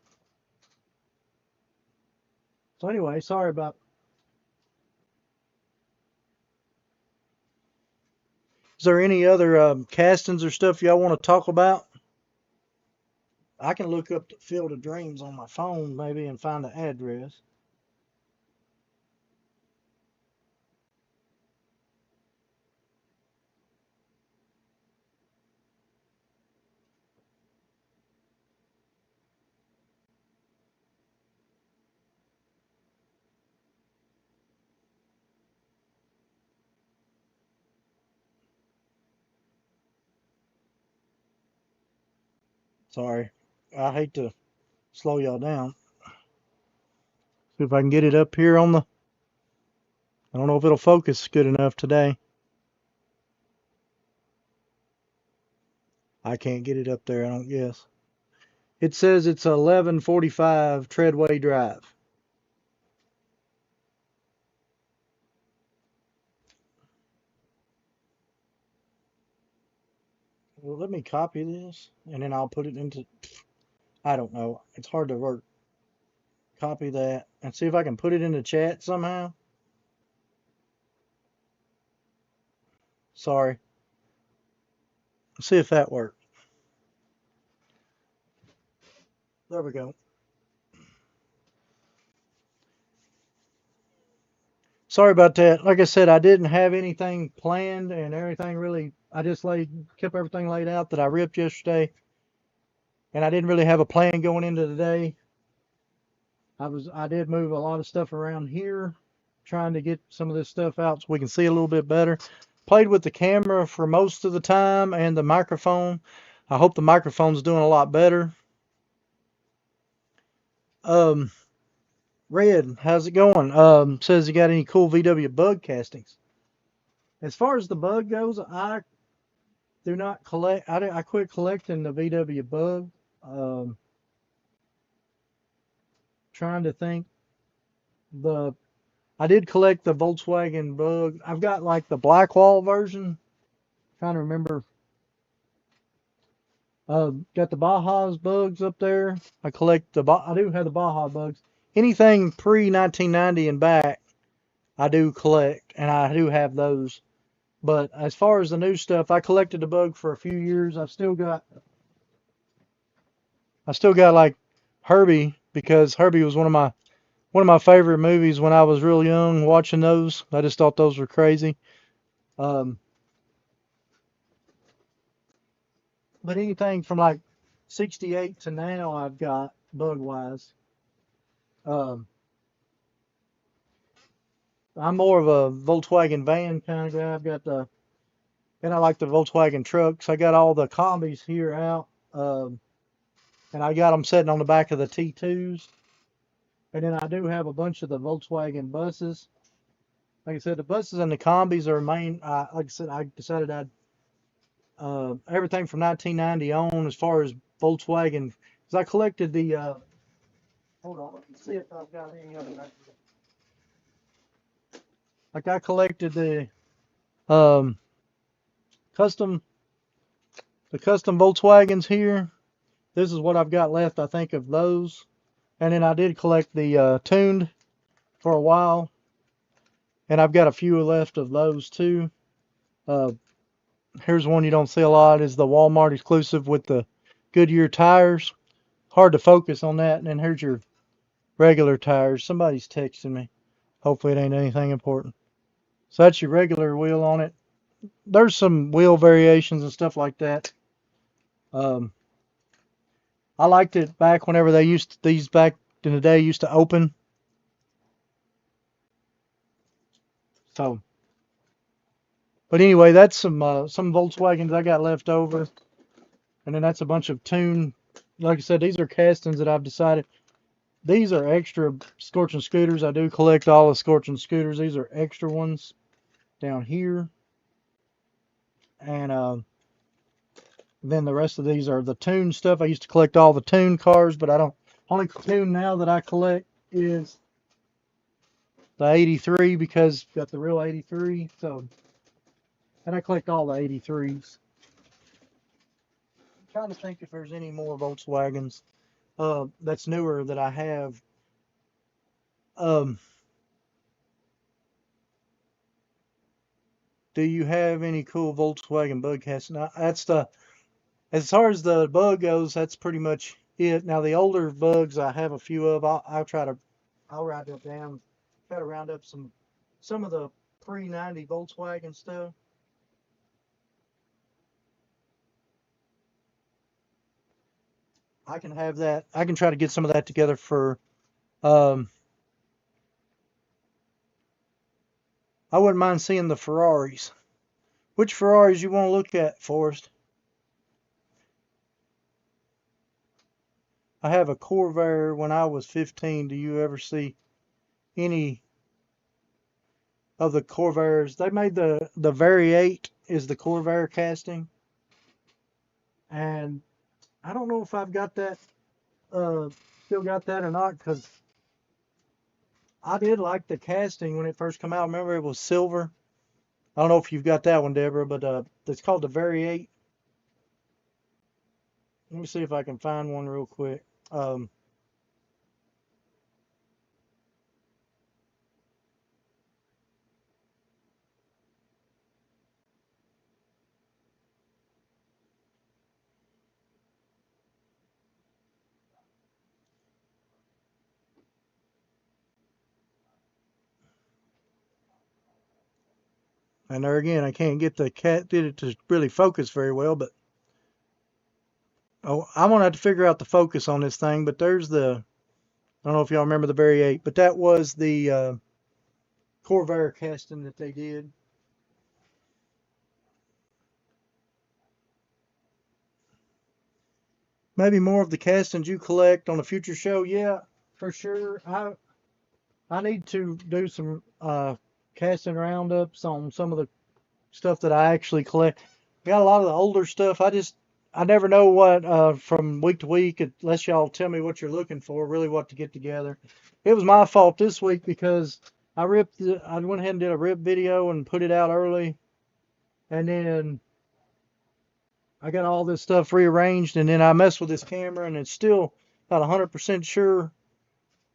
so anyway, sorry about. Is there any other castings or stuff y'all want to talk about? I can look up the Field of Dreams on my phone maybe and find the address. Sorry. I hate to slow y'all down. See if I can get it up here on the... I don't know if it'll focus good enough today. I can't get it up there, I don't guess. It says it's 1145 Treadway Drive. Well, let me copy this, and then I'll put it into... I don't know. It's hard to work. Copy that, and see if I can put it in the chat somehow. Sorry. See if that worked. There we go. Sorry about that. Like I said, I didn't have anything planned and everything really. I just kept everything laid out that I ripped yesterday, and I didn't really have a plan going into the day. I did move a lot of stuff around here, trying to get some of this stuff out so we can see a little bit better. Played with the camera for most of the time and the microphone. I hope the microphone's doing a lot better. Um, Red, how's it going? Says you got any cool VW bug castings? As far as the bug goes, I do not collect. I quit collecting the VW bug. Um, Trying to think. The I did collect the Volkswagen bug. I've got like the Blackwall version. Trying to remember. Got the Baja's bugs up there. I collect I do have the Baja bugs. Anything pre 1990 and back, I do collect, and I do have those. But as far as the new stuff, I collected the bug for a few years. I still got like Herbie, because Herbie was one of my favorite movies when I was real young. Watching those, I just thought those were crazy. Um, but anything from like '68 to now, I've got bug wise. Um, I'm more of a Volkswagen van kind of guy. And I like the Volkswagen trucks. I got all the combis here out, and I got them sitting on the back of the T2s. And then I do have a bunch of the Volkswagen buses. Like I said, the buses and the combis are main. Like I said, I decided I'd everything from 1990 on as far as Volkswagen, because I collected the. Hold on, let me see if I've got any other. Like I collected um, custom custom Volkswagens here. This is what I've got left, I think, of those. And then I did collect the tuned for a while, and I've got a few left of those too. Uh, Here's one you don't see a lot, is the Walmart exclusive with the Goodyear tires. Hard to focus on that. And then here's your regular tires. Somebody's texting me. Hopefully it ain't anything important. So that's your regular wheel on it. There's some wheel variations and stuff like that. Um, I liked it back whenever these back in the day used to open. So, but anyway, that's some Volkswagens I got left over, and then that's a bunch of tuned. Like I said, these are castings that I've decided. These are extra Scorching Scooters. I do collect all the Scorching Scooters. These are extra ones down here. And then the rest of these are the tune stuff. I used to collect all the tune cars, but I don't. Only tune now that I collect is the 83, because got the real 83. So, and I collect all the 83s. I'm trying to think if there's any more Volkswagens that's newer that I have. Um, do you have any cool Volkswagen bug casts? Now, as far as the bug goes, that's pretty much it. Now the older bugs, I have a few of. I'll write that down. Try to round up some of the pre-90 Volkswagen stuff. I can have that. I can try to get some of that together for. Um, I wouldn't mind seeing the Ferraris. Which Ferraris you want to look at, Forrest? I have a Corvair when I was 15. Do you ever see any of the Corvairs? They made the Variate is the Corvair casting, and I don't know if I've got that uh still got that or not, because I did like the casting when it first came out. Remember, it was silver. I don't know if you've got that one, Deborah, but it's called the Variate. Let me see if I can find one real quick. Um, and there again, I can't get the cat did it to really focus very well, but oh, I'm gonna have to figure out the focus on this thing. But there's the I don't know if y'all remember the Variate, but that was the Corvair casting that they did. Maybe more of the castings you collect on a future show. Yeah, for sure. I need to do some casting roundups on some of the stuff that I actually collect. I got a lot of the older stuff. I never know what from week to week unless y'all tell me what you're looking for, really what to get together. It was my fault this week because I went ahead and did a rip video and put it out early, and then I got all this stuff rearranged, and then I messed with this camera, and it's still not 100% sure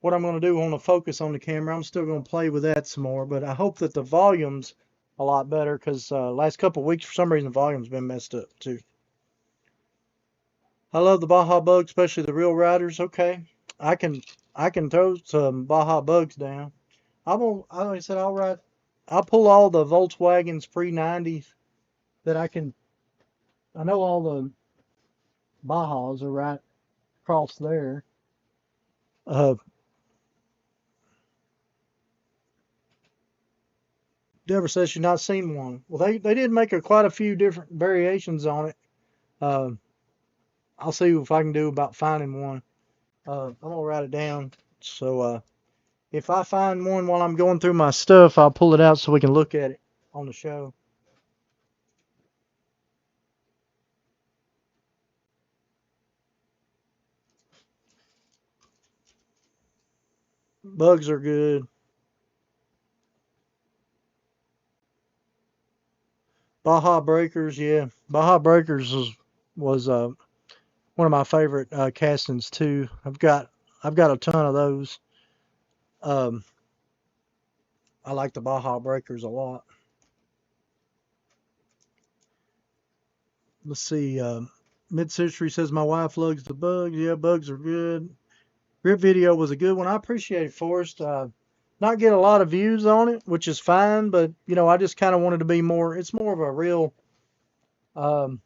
what I'm going to do on the focus on the camera. I'm still going to play with that some more, but I hope that the volume's a lot better, because last couple of weeks for some reason the volume's been messed up too. I love the Baja Bug, especially the real riders. Okay, I can I can throw some Baja Bugs down. Like I said, I'll pull all the Volkswagens pre-90s that I can. I know all the Bajas are right across there. Uh, Deborah says she's not seen one. Well, they did make quite a few different variations on it. Uh, I'll see if I can do about finding one. I'm gonna write it down. So if I find one while I'm going through my stuff, I'll pull it out so we can look at it on the show. Bugs are good. Baja Breakers, yeah. Baja Breakers was one of my favorite castings too. I've got a ton of those. Um, I like the Baja Breakers a lot. Let's see. Mid Century says my wife loves the bugs. Yeah, bugs are good. Rip video was a good one. I appreciate it, Forrest. Not get a lot of views on it, which is fine, but I just kind of wanted to be more. It's more of a real. Um,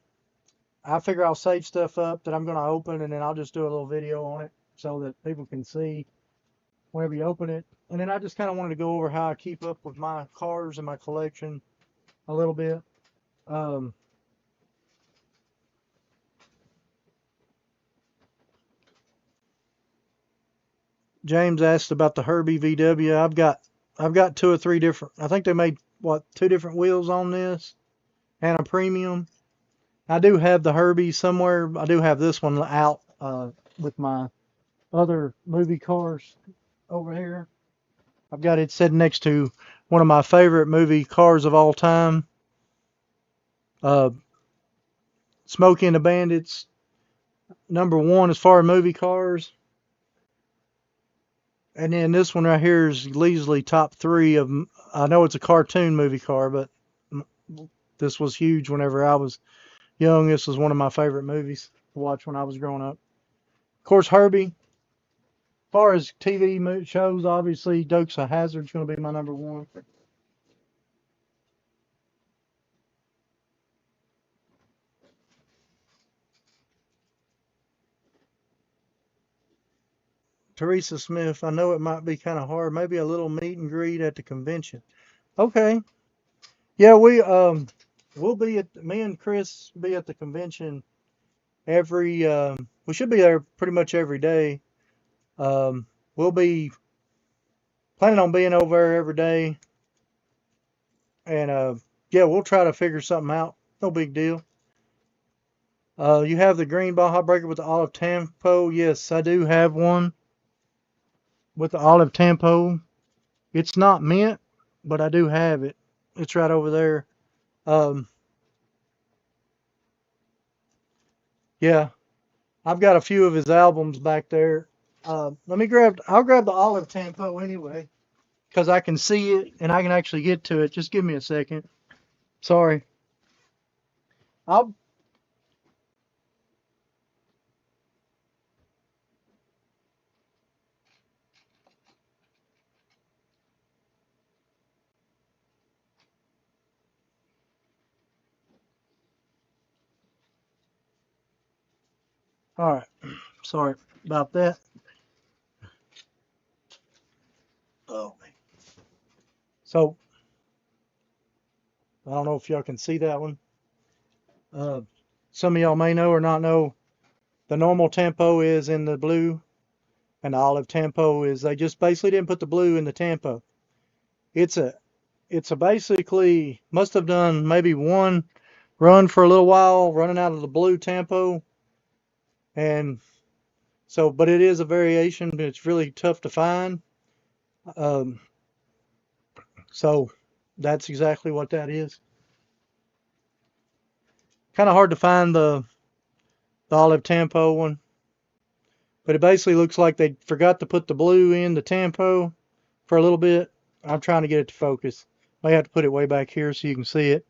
I figure I'll save stuff up that I'm going to open, and then I'll just do a little video on it so that people can see whenever you open it. And then I just kind of wanted to go over how I keep up with my cars and my collection a little bit. Um, James asked about the Herbie VW. I've got two or three different. I think they made two different wheels on this and a premium. I do have the Herbie somewhere. I do have this one out with my other movie cars over here. I've got it sitting next to one of my favorite movie cars of all time, uh, Smokey and the Bandits, #1 as far as movie cars. And then this one right here is easily top three of. I know it's a cartoon movie car, but this was huge whenever I was young. This was one of my favorite movies to watch when I was growing up. Of course, Herbie. As far as TV shows, obviously Dukes of Hazzard's going to be my #1. Teresa Smith, I know it might be kind of hard. Maybe a little meet and greet at the convention. Okay. Yeah, we'll be me and Chris be at the convention we should be there pretty much every day. We'll be planning on being over there every day, and yeah, we'll try to figure something out. No big deal. You have the green Baja Breaker with the olive tampo. Yes, I do have one with the olive tampo. It's not mint, but I do have it. It's right over there. Um, yeah, I've got a few of his albums back there. I'll grab the olive tampo anyway, because I can see it and I can actually get to it. Just give me a second. Sorry. I'll, all right. Sorry about that. Oh, so I don't know if y'all can see that one. Uh, some of y'all may know or not know. The normal tempo is in the blue, and the olive tempo is they just basically didn't put the blue in the tempo. It's a it's a basically must have done maybe one run for a little while, running out of the blue tempo, and so but it is a variation, but it's really tough to find. Um, so that's exactly what that is. Kind of hard to find the olive tempo one, but it basically looks like they forgot to put the blue in the tempo for a little bit. I'm trying to get it to focus. May have to put it way back here so you can see it.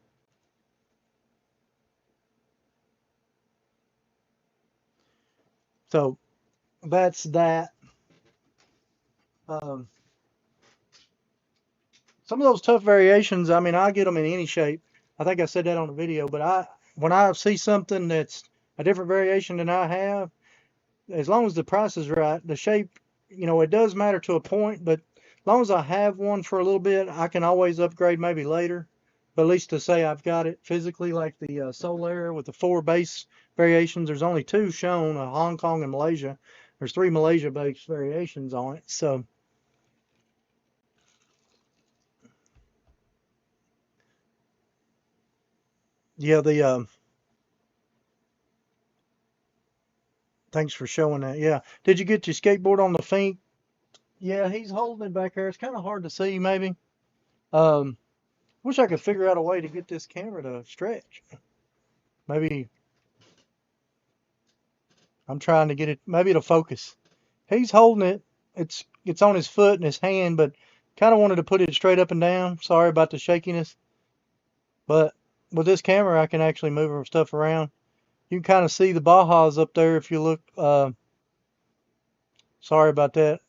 So that's that. Um, some of those tough variations, I mean, I get them in any shape. I think I said that on the video, but when I see something that's a different variation than I have, as long as the price is right, the shape, it does matter to a point, but as long as I have one for a little bit, I can always upgrade maybe later. But at least to say I've got it physically, like the Solar with the 4 base variations, there's only 2 shown, Hong Kong and Malaysia. There's 3 Malaysia-based variations on it. So, yeah, thanks for showing that. Yeah. Did you get your skateboard on the Fink? Yeah, he's holding it back there. It's kind of hard to see, maybe. Um, Wish I could figure out a way to get this camera to stretch. Maybe I'm trying to get it. Maybe it'll focus. He's holding it. It's on his foot and his hand, but kind of wanted to put it straight up and down. Sorry about the shakiness, but with this camera, I can actually move stuff around. You can kind of see the Bajas up there if you look. Sorry about that.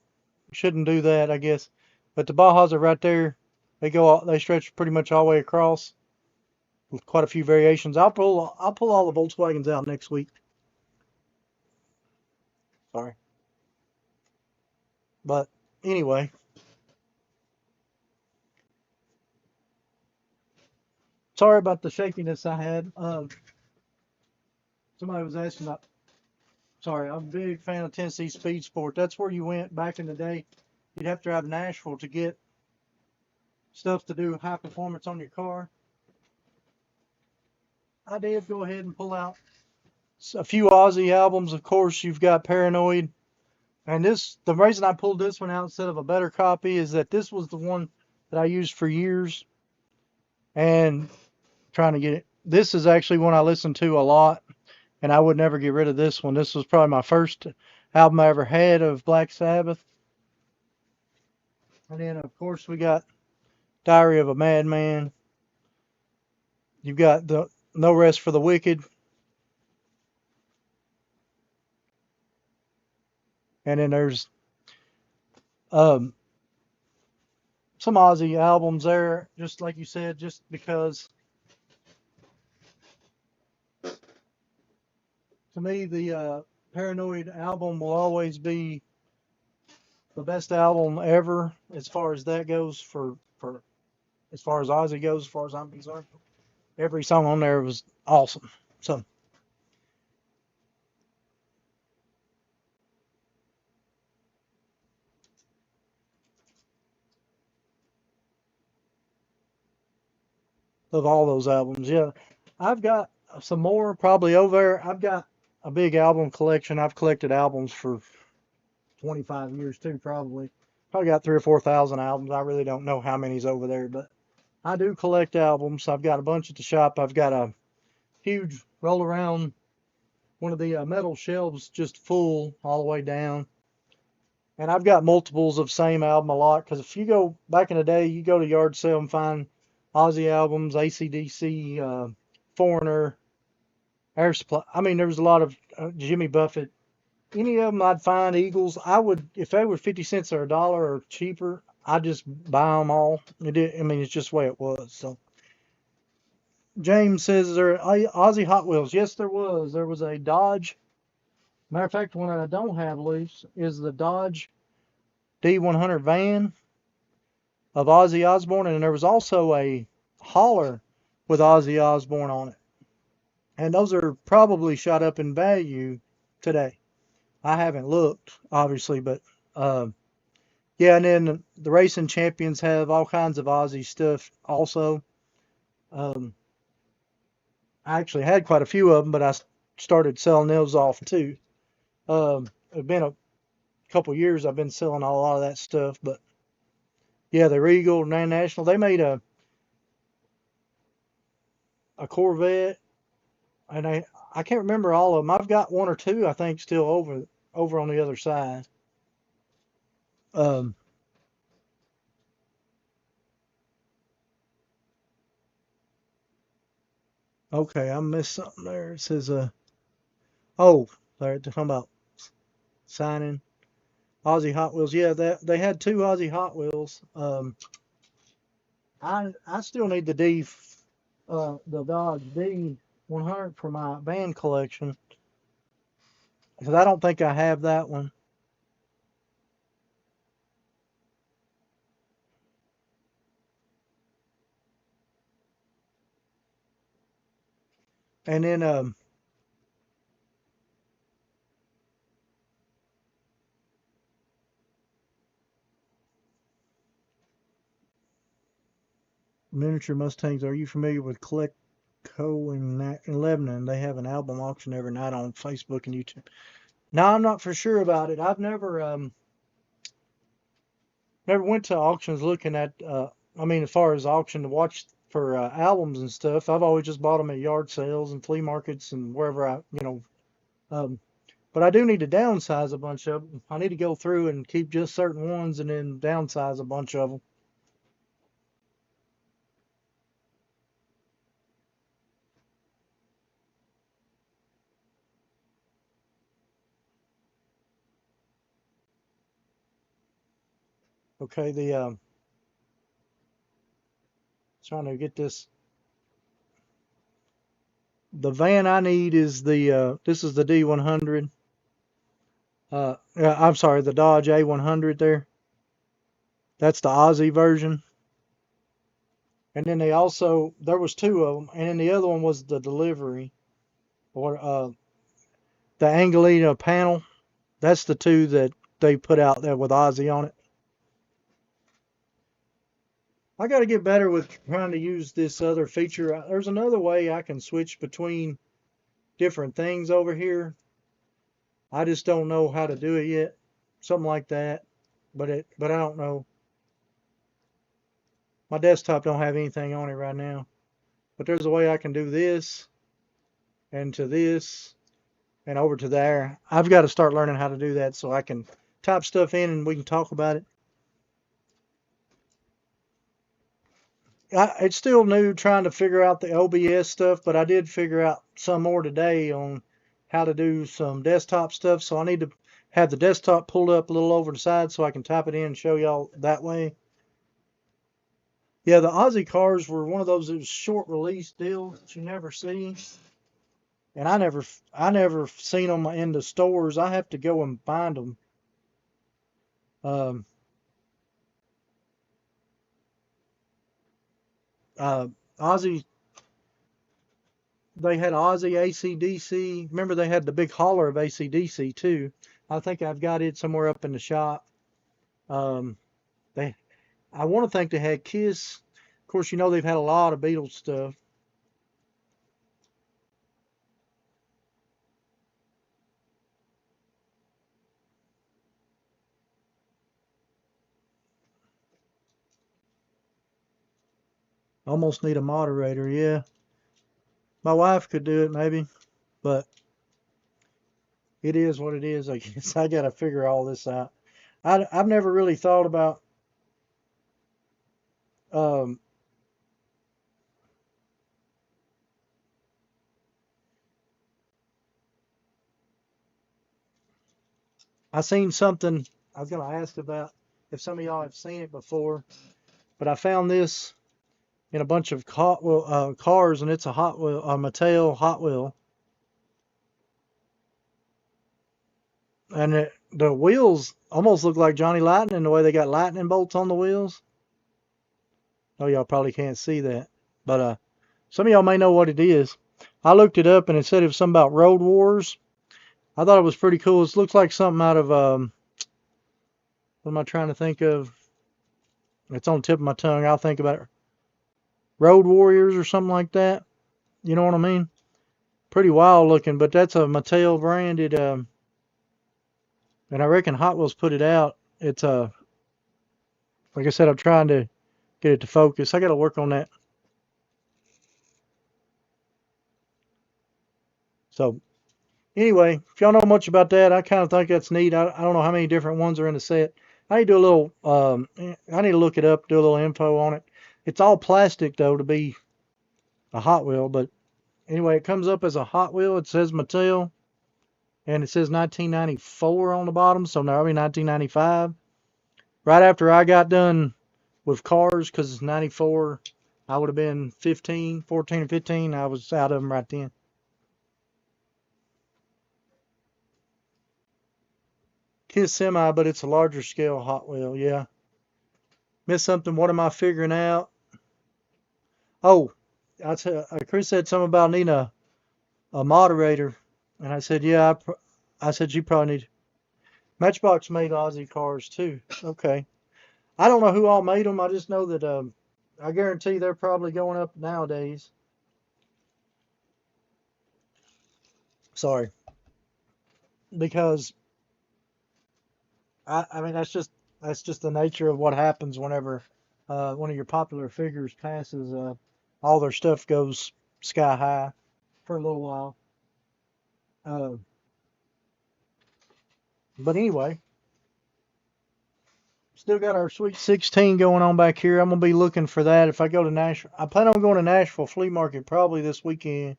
Shouldn't do that, I guess. But the Bajas are right there. They stretch pretty much all the way across with quite a few variations. I'll pull all the Volkswagens out next week. Sorry. But anyway, sorry about the shakiness I had. Somebody was asking about. Sorry, I'm a big fan of Tennessee Speed Sport. That's where you went back in the day. You'd have to drive Nashville to get stuff to do high performance on your car. I did go ahead and pull out a few Ozzy albums. Of course, you've got Paranoid. And the reason I pulled this one out instead of a better copy is that this was the one that I used for years and trying to get it. This is actually one I listened to a lot, and I would never get rid of this one. This was probably my first album I ever had of Black Sabbath. And then, of course, we got Diary of a Madman. You've got the No Rest for the Wicked. And then there's um, some Ozzy albums there, just like you said, just because to me the Paranoid album will always be the best album ever as far as that goes for as far as Ozzy goes, as far as I'm concerned. Every song on there was awesome. So of all those albums. Yeah, I've got some more probably over there. I've got a big album collection. I've collected albums for 25 years too, probably. Probably got 3 or 4 thousand albums. I really don't know how many's over there, but I do collect albums. I've got a bunch at the shop. I've got a huge roll around, one of the metal shelves just full all the way down. And I've got multiples of same album a lot, because if you go back in the day, you go to yard sale and find Ozzy albums, AC/DC, Foreigner, Air Supply. I mean, there was a lot of Jimmy Buffett. Any of them I'd find, Eagles. I would, if they were 50 cents or $1 or cheaper, I'd just buy them all. I mean, it's just the way it was. So James says, "Is there Ozzy Hot Wheels?" Yes, there was. There was a Dodge. Matter of fact, one that I don't have loose is the Dodge D100 van of Ozzy Osbourne, and there was also a hauler with Ozzy Osbourne on it. And those are probably shot up in value today. I haven't looked, obviously, but yeah. And then the Racing Champions have all kinds of Ozzy stuff also. Um, I actually had quite a few of them, but I started selling those off too. It's been a couple years I've been selling a lot of that stuff, but yeah, the Regal, National, they made a Corvette, and I can't remember all of them. I've got one or two I think still over on the other side. Um, okay, I missed something there. It says oh, they're talking about signing Aussie Hot Wheels. Yeah, that they had two Aussie Hot Wheels. I still need the Dodge D100 for my band collection, because I don't think I have that one. And then miniature Mustangs. Are you familiar with Collecco in Lebanon? They have an album auction every night on Facebook and YouTube. No, I'm not for sure about it. I've never went to auctions looking at. I mean, as far as auction to watch for albums and stuff, I've always just bought them at yard sales and flea markets and wherever Um, but I do need to downsize a bunch of them. I need to go through and keep just certain ones and then downsize a bunch of them. Okay, the trying to get this. The van I need is this is the D100. Yeah, I'm sorry, the Dodge A100 there. That's the Aussie version. And then there was two of them, and then the other one was the delivery, or the Angelina panel. That's the two that they put out there with Aussie on it. I got to get better with trying to use this other feature. There's another way I can switch between different things over here. I just don't know how to do it yet. Something like that. But I don't know. My desktop don't have anything on it right now. But there's a way I can do this and to this and over to there. I've got to start learning how to do that so I can type stuff in and we can talk about it. It's still new trying to figure out the OBS stuff, but I did figure out some more today on how to do some desktop stuff. So I need to have the desktop pulled up a little over the side so I can type it in and show y'all that way. Yeah, the Aussie cars were one of those short release deals that you never see. And I never seen them in the stores. I have to go and find them. Um, uh, Aussie, they had Aussie AC/DC. Remember, they had the big hauler of AC/DC too. I think I've got it somewhere up in the shop. Um, they, I want to think they had Kiss. course, you know they've had a lot of Beatles stuff. Almost need a moderator, yeah. My wife could do it maybe, but it is what it is, I guess. I got to figure all this out. I've never really thought about um, I seen something I was going to ask about if some of y'all have seen it before, but I found this in a bunch of cars, and it's a a Mattel Hot Wheel, and the wheels almost look like Johnny Lightning the way they got lightning bolts on the wheels. Oh, y'all probably can't see that, but some of y'all may know what it is. I looked it up, and it said it was something about Road Wars. I thought it was pretty cool. It looks like something out of what am I trying to think of? It's on the tip of my tongue. I'll think about it. Road Warriors or something like that. You know what I mean? Pretty wild looking, but that's a Mattel branded. And I reckon Hot Wheels put it out. It's like I said, I'm trying to get it to focus. I got to work on that. So anyway, if y'all know much about that, I kind of think that's neat. I don't know how many different ones are in the set. I need to do a little. I need to look it up, do a little info on it. It's all plastic though to be a Hot Wheel, but anyway, it comes up as a Hot Wheel. It says Mattel, and it says 1994 on the bottom, so now I mean 1995. Right after I got done with cars, because it's 94, I would have been 15, 14 or 15. I was out of them right then. Kiss Semi, but it's a larger scale Hot Wheel, yeah. Missed something, what am I figuring out? Oh, Chris said something about needing a moderator, and I said, yeah, I said you probably need. Matchbox made Aussie cars too. Okay. I don't know who all made them. I just know that I guarantee they're probably going up nowadays. Sorry, because I mean that's just the nature of what happens whenever one of your popular figures passes. All their stuff goes sky high for a little while. Uh, but anyway, still got our Sweet 16 going on back here. I'm gonna be looking for that if I go to Nashville. I plan on going to Nashville Flea Market probably this weekend.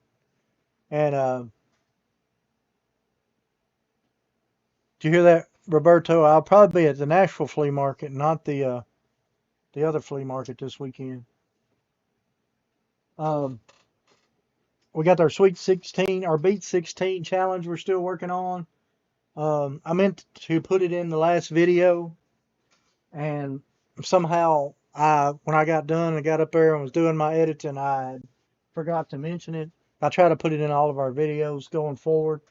And do you hear that, Roberto? I'll probably be at the Nashville Flea Market, not the other flea market this weekend. Um, we got our Sweet 16, our Beat 16 challenge we're still working on. I meant to put it in the last video, and somehow when I got done and got up there and was doing my editing, I forgot to mention it. I try to put it in all of our videos going forward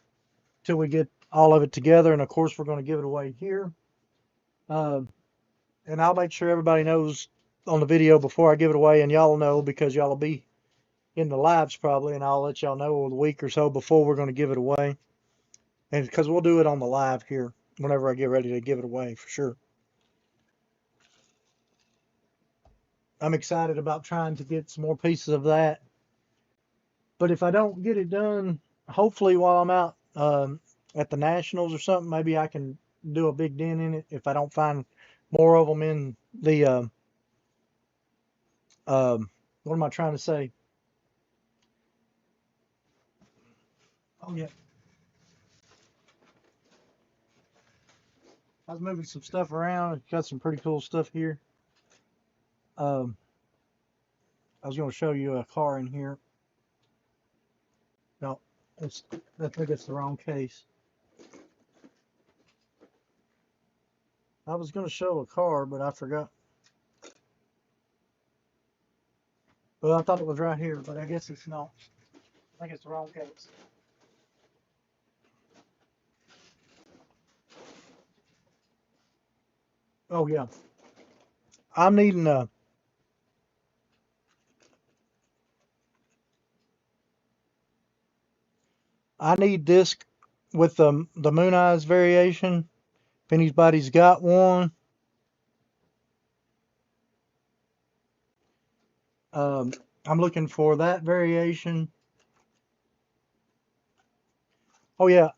till we get all of it together, and of course we're going to give it away here. Uh, and I'll make sure everybody knows on the video before I give it away, and y'all know because y'all will be in the lives probably, and I'll let y'all know a week or so before we're going to give it away. And because we'll do it on the live here whenever I get ready to give it away for sure. I'm excited about trying to get some more pieces of that. But if I don't get it done, hopefully while I'm out at the Nationals or something, maybe I can do a big dent in it if I don't find more of them in the, what am I trying to say? Oh, yeah. I was moving some stuff around. Got some pretty cool stuff here. Um, I was going to show you a car in here. No, I think it's the wrong case. I was going to show a car, but I forgot. Well, I thought it was right here, but I guess it's not. I think it's the wrong case. Oh yeah, I'm needing I need this with the Moon Eyes variation. If anybody's got one, um, I'm looking for that variation. Oh yeah,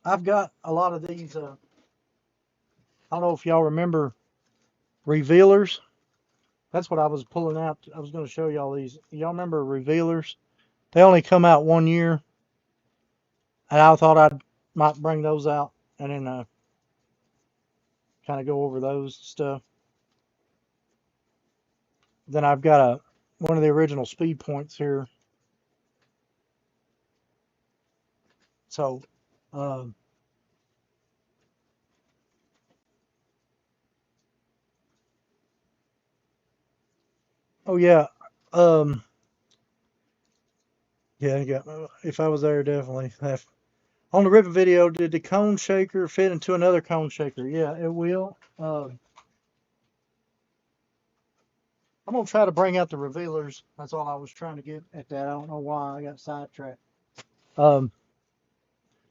I've got a lot of these. I don't know if y'all remember revealers. That's what I was pulling out. I was going to show y'all these. Y'all remember revealers? They only come out 1 year, and I thought might bring those out and then kind of go over those stuff. Then I've got one of the original speed points here. So, um, oh yeah, um, yeah, if I was there, definitely. On the ribbon video, did the cone shaker fit into another cone shaker? Yeah, it will. I'm gonna try to bring out the revealers. That's all I was trying to get at that. I don't know why I got sidetracked. Um,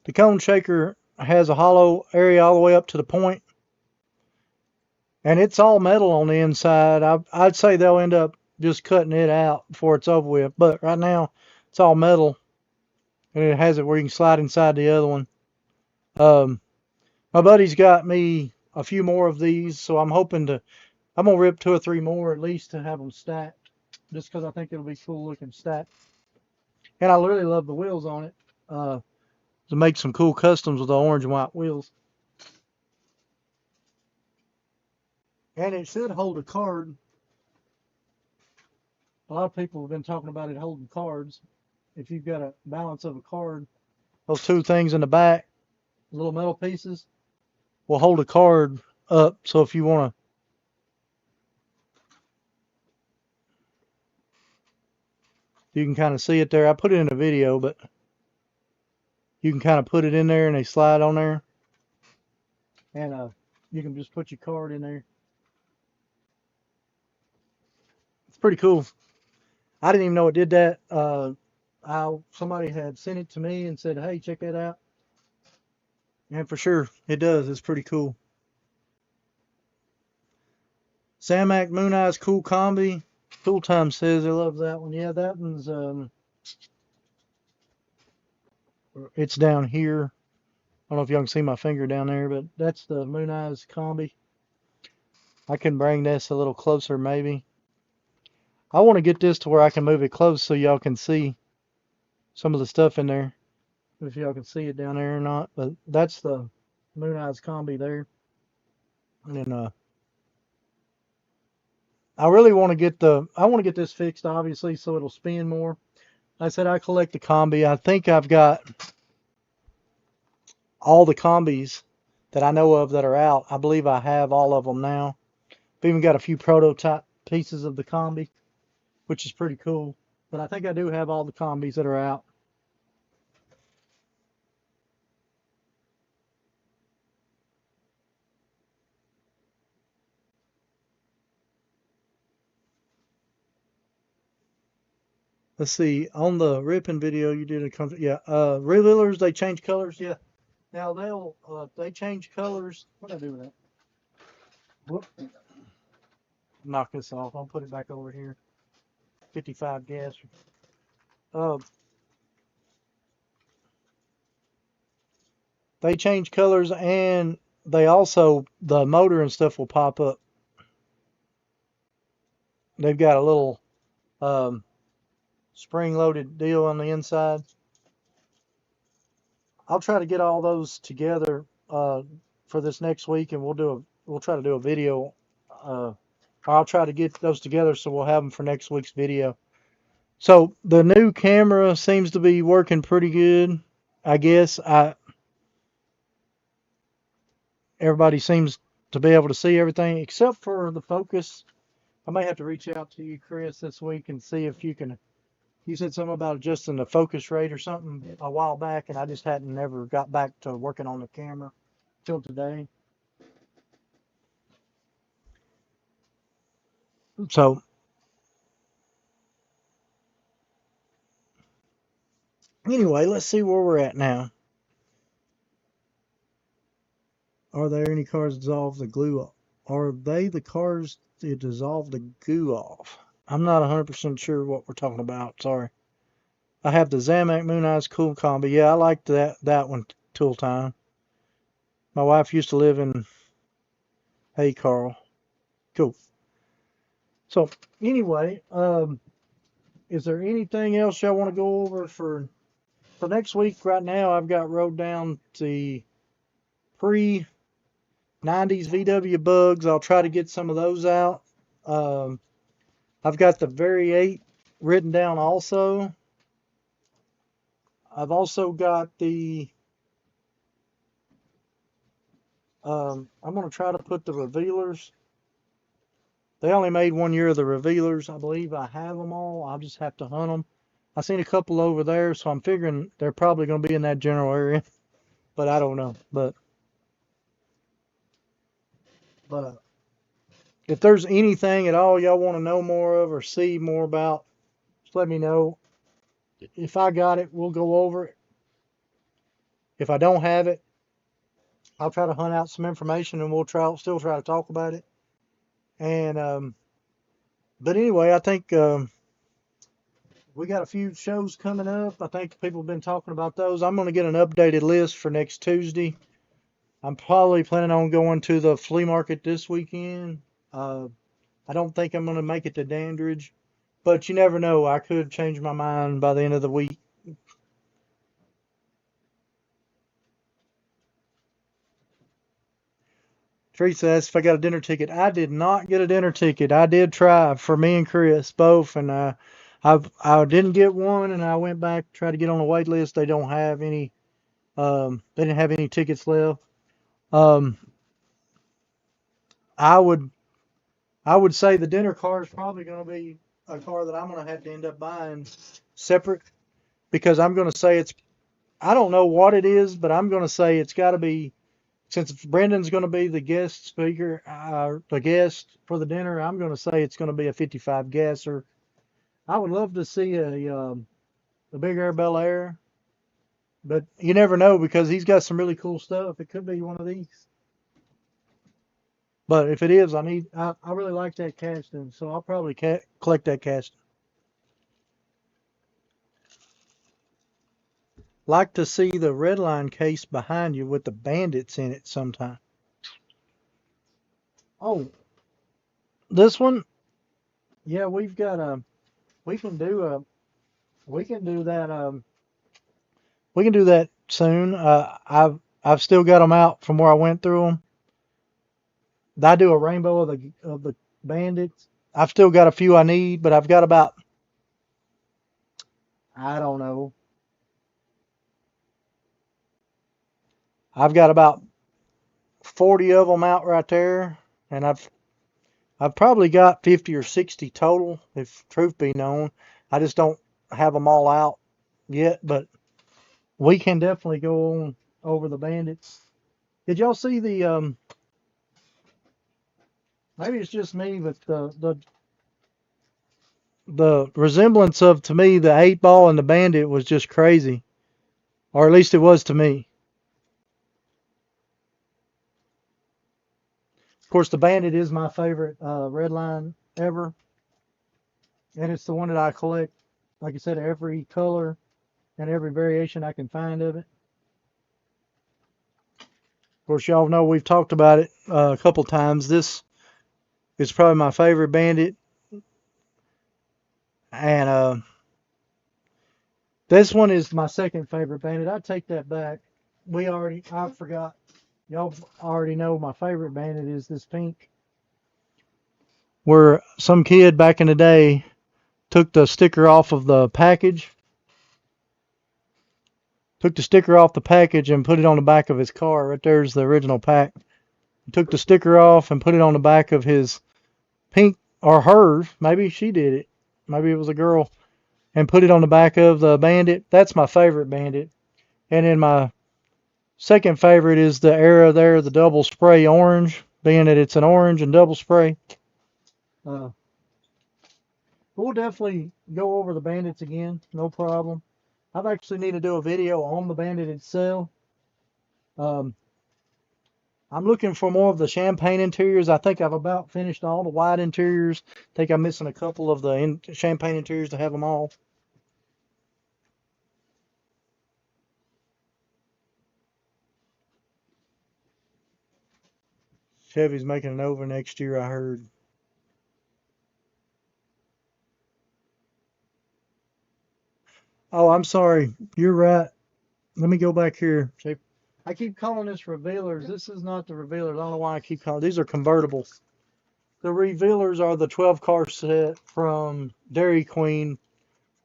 the cone shaker has a hollow area all the way up to the point, and it's all metal on the inside. I'd say they'll end up just cutting it out before it's over with. But right now, it's all metal, and it has it where you can slide inside the other one. Um, my buddy's got me a few more of these, so I'm gonna rip 2 or 3 more at least to have them stacked, just because I think it'll be cool looking stacked. And I really love the wheels on it. To make some cool customs with the orange and white wheels. And it should hold a card. A lot of people have been talking about it holding cards. If you've got a balance of a card, those 2 things in the back, little metal pieces, will hold a card up. So if you want to, you can kind of see it there. I put it in a video, but you can kind of put it in there and they slide on there. And you can just put your card in there. It's pretty cool. I didn't even know it did that. Somebody had sent it to me and said, "Hey, check that out." And for sure, it does. It's pretty cool. Samac Moon Eyes Cool Combi. Tool Time says they love that one. Yeah, that one's it's down here. I don't know if y'all can see my finger down there, but that's the Moon Eyes Combi. I can bring this a little closer maybe. I want to get this to where I can move it close so y'all can see some of the stuff in there. If y'all can see it down there or not, but that's the Moon Eyes Combi there. And then I really want to get this fixed obviously so it'll spin more. I said I collect the combi. I think I've got all the combis that I know of that are out. I believe I have all of them now. I've even got a few prototype pieces of the combi, which is pretty cool. But I think I do have all the combis that are out. Let's see. On the ripping video, you did a yeah. Revealers, they change colors. Yeah. Now they change colors. What did I do with that? Whoop. Knock this off. I'll put it back over here. 55 gas. Uh, they change colors and they also the motor and stuff will pop up. They've got a little um, spring-loaded deal on the inside. I'll try to get all those together for this next week, and we'll try to do a video. I'll try to get those together so we'll have them for next week's video. So the new camera seems to be working pretty good. I guess everybody seems to be able to see everything except for the focus. I may have to reach out to you, Chris, this week and see if you can. You said something about adjusting the focus rate or something a while back, and I just hadn't never got back to working on the camera till today. So Anyway, let's see where we're at now. Are there any cars that dissolve the glue off? Are they the cars that dissolve the goo off? I'm not 100% sure what we're talking about. Sorry. I have the Zamak Moon Eyes Cool Combi. Yeah, I liked that one, Tool Time. My wife used to live in Hey Carl. Cool. So anyway, is there anything else y'all want to go over for next week? Right now, I've got wrote down the pre 90s VW bugs. I'll try to get some of those out. Um, I've got the Variate written down also. I've also got the, I'm going to try to put the revealers. They only made 1 year of the revealers. I believe I have them all. I'll just have to hunt them. I seen a couple over there, so I'm figuring they're probably going to be in that general area, but I don't know. But if there's anything at all y'all want to know more of or see more about, just let me know. If I got it, we'll go over it. If I don't have it, I'll try to hunt out some information and we'll still try to talk about it. And but anyway, I think we got a few shows coming up. I think people have been talking about those. I'm going to get an updated list for next Tuesday. I'm probably planning on going to the flea market this weekend. I don't think I'm going to make it to Dandridge, but you never know. I could change my mind by the end of the week. Teresa asked if I got a dinner ticket. I did not get a dinner ticket. I did try for me and Chris both, and I didn't get one, and I went back to try to get on the wait list. They don't have any. They didn't have any tickets left. Um, I would I would say the dinner car is probably going to be a car that I'm going to have to end up buying separate because I'm going to say it's. I don't know what it is, but I'm going to say it's got to be since Brendan's going to be the guest speaker, the guest for the dinner. I'm going to say it's going to be a 55 gasser. I would love to see a Big Air Bel Air, but you never know because he's got some really cool stuff. It could be one of these. But if it is, I really like that casting, so I'll probably collect that casting. Like to see the Redline case behind you with the bandits in it sometime. Oh, this one? Yeah, we've got we can do a we can do that we can do that soon. I've still got them out from where I went through them. I do a rainbow of the bandits. I've still got a few I need, but I've got about I don't know. I've got about 40 of them out right there, and I've probably got 50 or 60 total, if truth be known. I just don't have them all out yet, but we can definitely go on over the bandits. Did y'all see the maybe it's just me, but the resemblance of to me the 8 ball and the bandit was just crazy, or at least it was to me. Of course, the bandit is my favorite red line ever, and it's the one that I collect. Like I said, every color and every variation I can find of it. Of course, y'all know we've talked about it a couple times. This is probably my favorite bandit, and this one is my second favorite bandit. I take that back. I forgot. Y'all already know my favorite bandit is this pink, where some kid back in the day took the sticker off of the package, took the sticker off the package and put it on the back of his car. Right there's the original pack. He took the sticker off and put it on the back of his pink or hers. Maybe she did it. Maybe it was a girl and put it on the back of the bandit. That's my favorite bandit. And then my second favorite is the era there, the double spray orange, being that it's an orange and double spray. Uh, we'll definitely go over the bandits again, no problem. I've actually need to do a video on the Bandit itself. Um, I'm looking for more of the champagne interiors. I think I've about finished all the white interiors. I think I'm missing a couple of the champagne interiors to have them all. Chevy's making an over next year, I heard. Oh, I'm sorry. You're right. Let me go back here. I keep calling this revealers. This is not the revealers. I don't know why I keep calling. These are convertibles. The revealers are the 12 car set from Dairy Queen.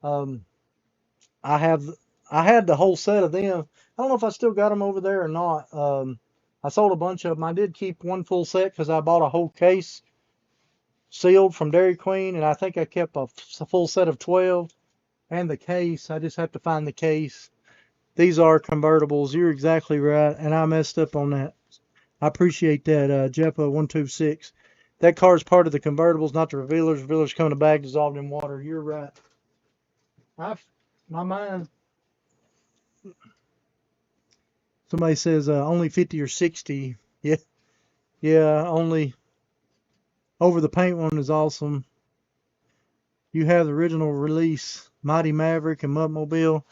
Um, I have I had the whole set of them. I don't know if I still got them over there or not. I sold a bunch of them. I did keep one full set because I bought a whole case sealed from Dairy Queen, and I think I kept a full set of 12 and the case. I just have to find the case. These are convertibles. You're exactly right, and I messed up on that. I appreciate that, Jeppa126. That car is part of the convertibles, not the revealers. Revealers come in a bag dissolved in water. You're right. My mind. Somebody says only 50 or 60. Yeah, yeah. Only over the paint one is awesome. You have the original release, Mighty Maverick and Mudmobile.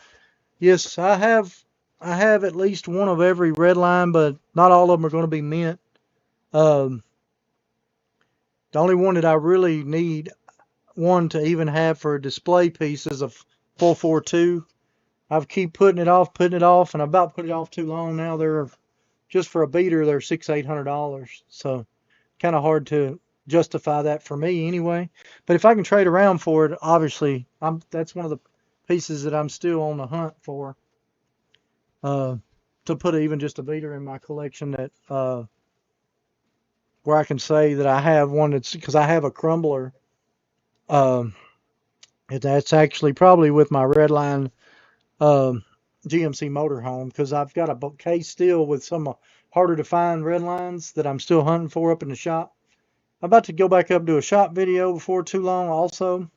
Yes, I have. I have at least one of every red line, but not all of them are going to be mint. Um, the only one that I really need one to even have for a display piece is a 442. I've keep putting it off, and I've about put it off too long now. They're just for a beater, they're $600-800. So kind of hard to justify that for me anyway. But if I can trade around for it, obviously, that's one of the pieces that I'm still on the hunt for. To put even just a beater in my collection that where I can say that I have one that's because I have a crumbler. Um, that's actually probably with my Redline GMC motorhome because I've got a case still with some harder to find red lines that I'm still hunting for up in the shop. I'm about to go back up and do a shop video before too long also.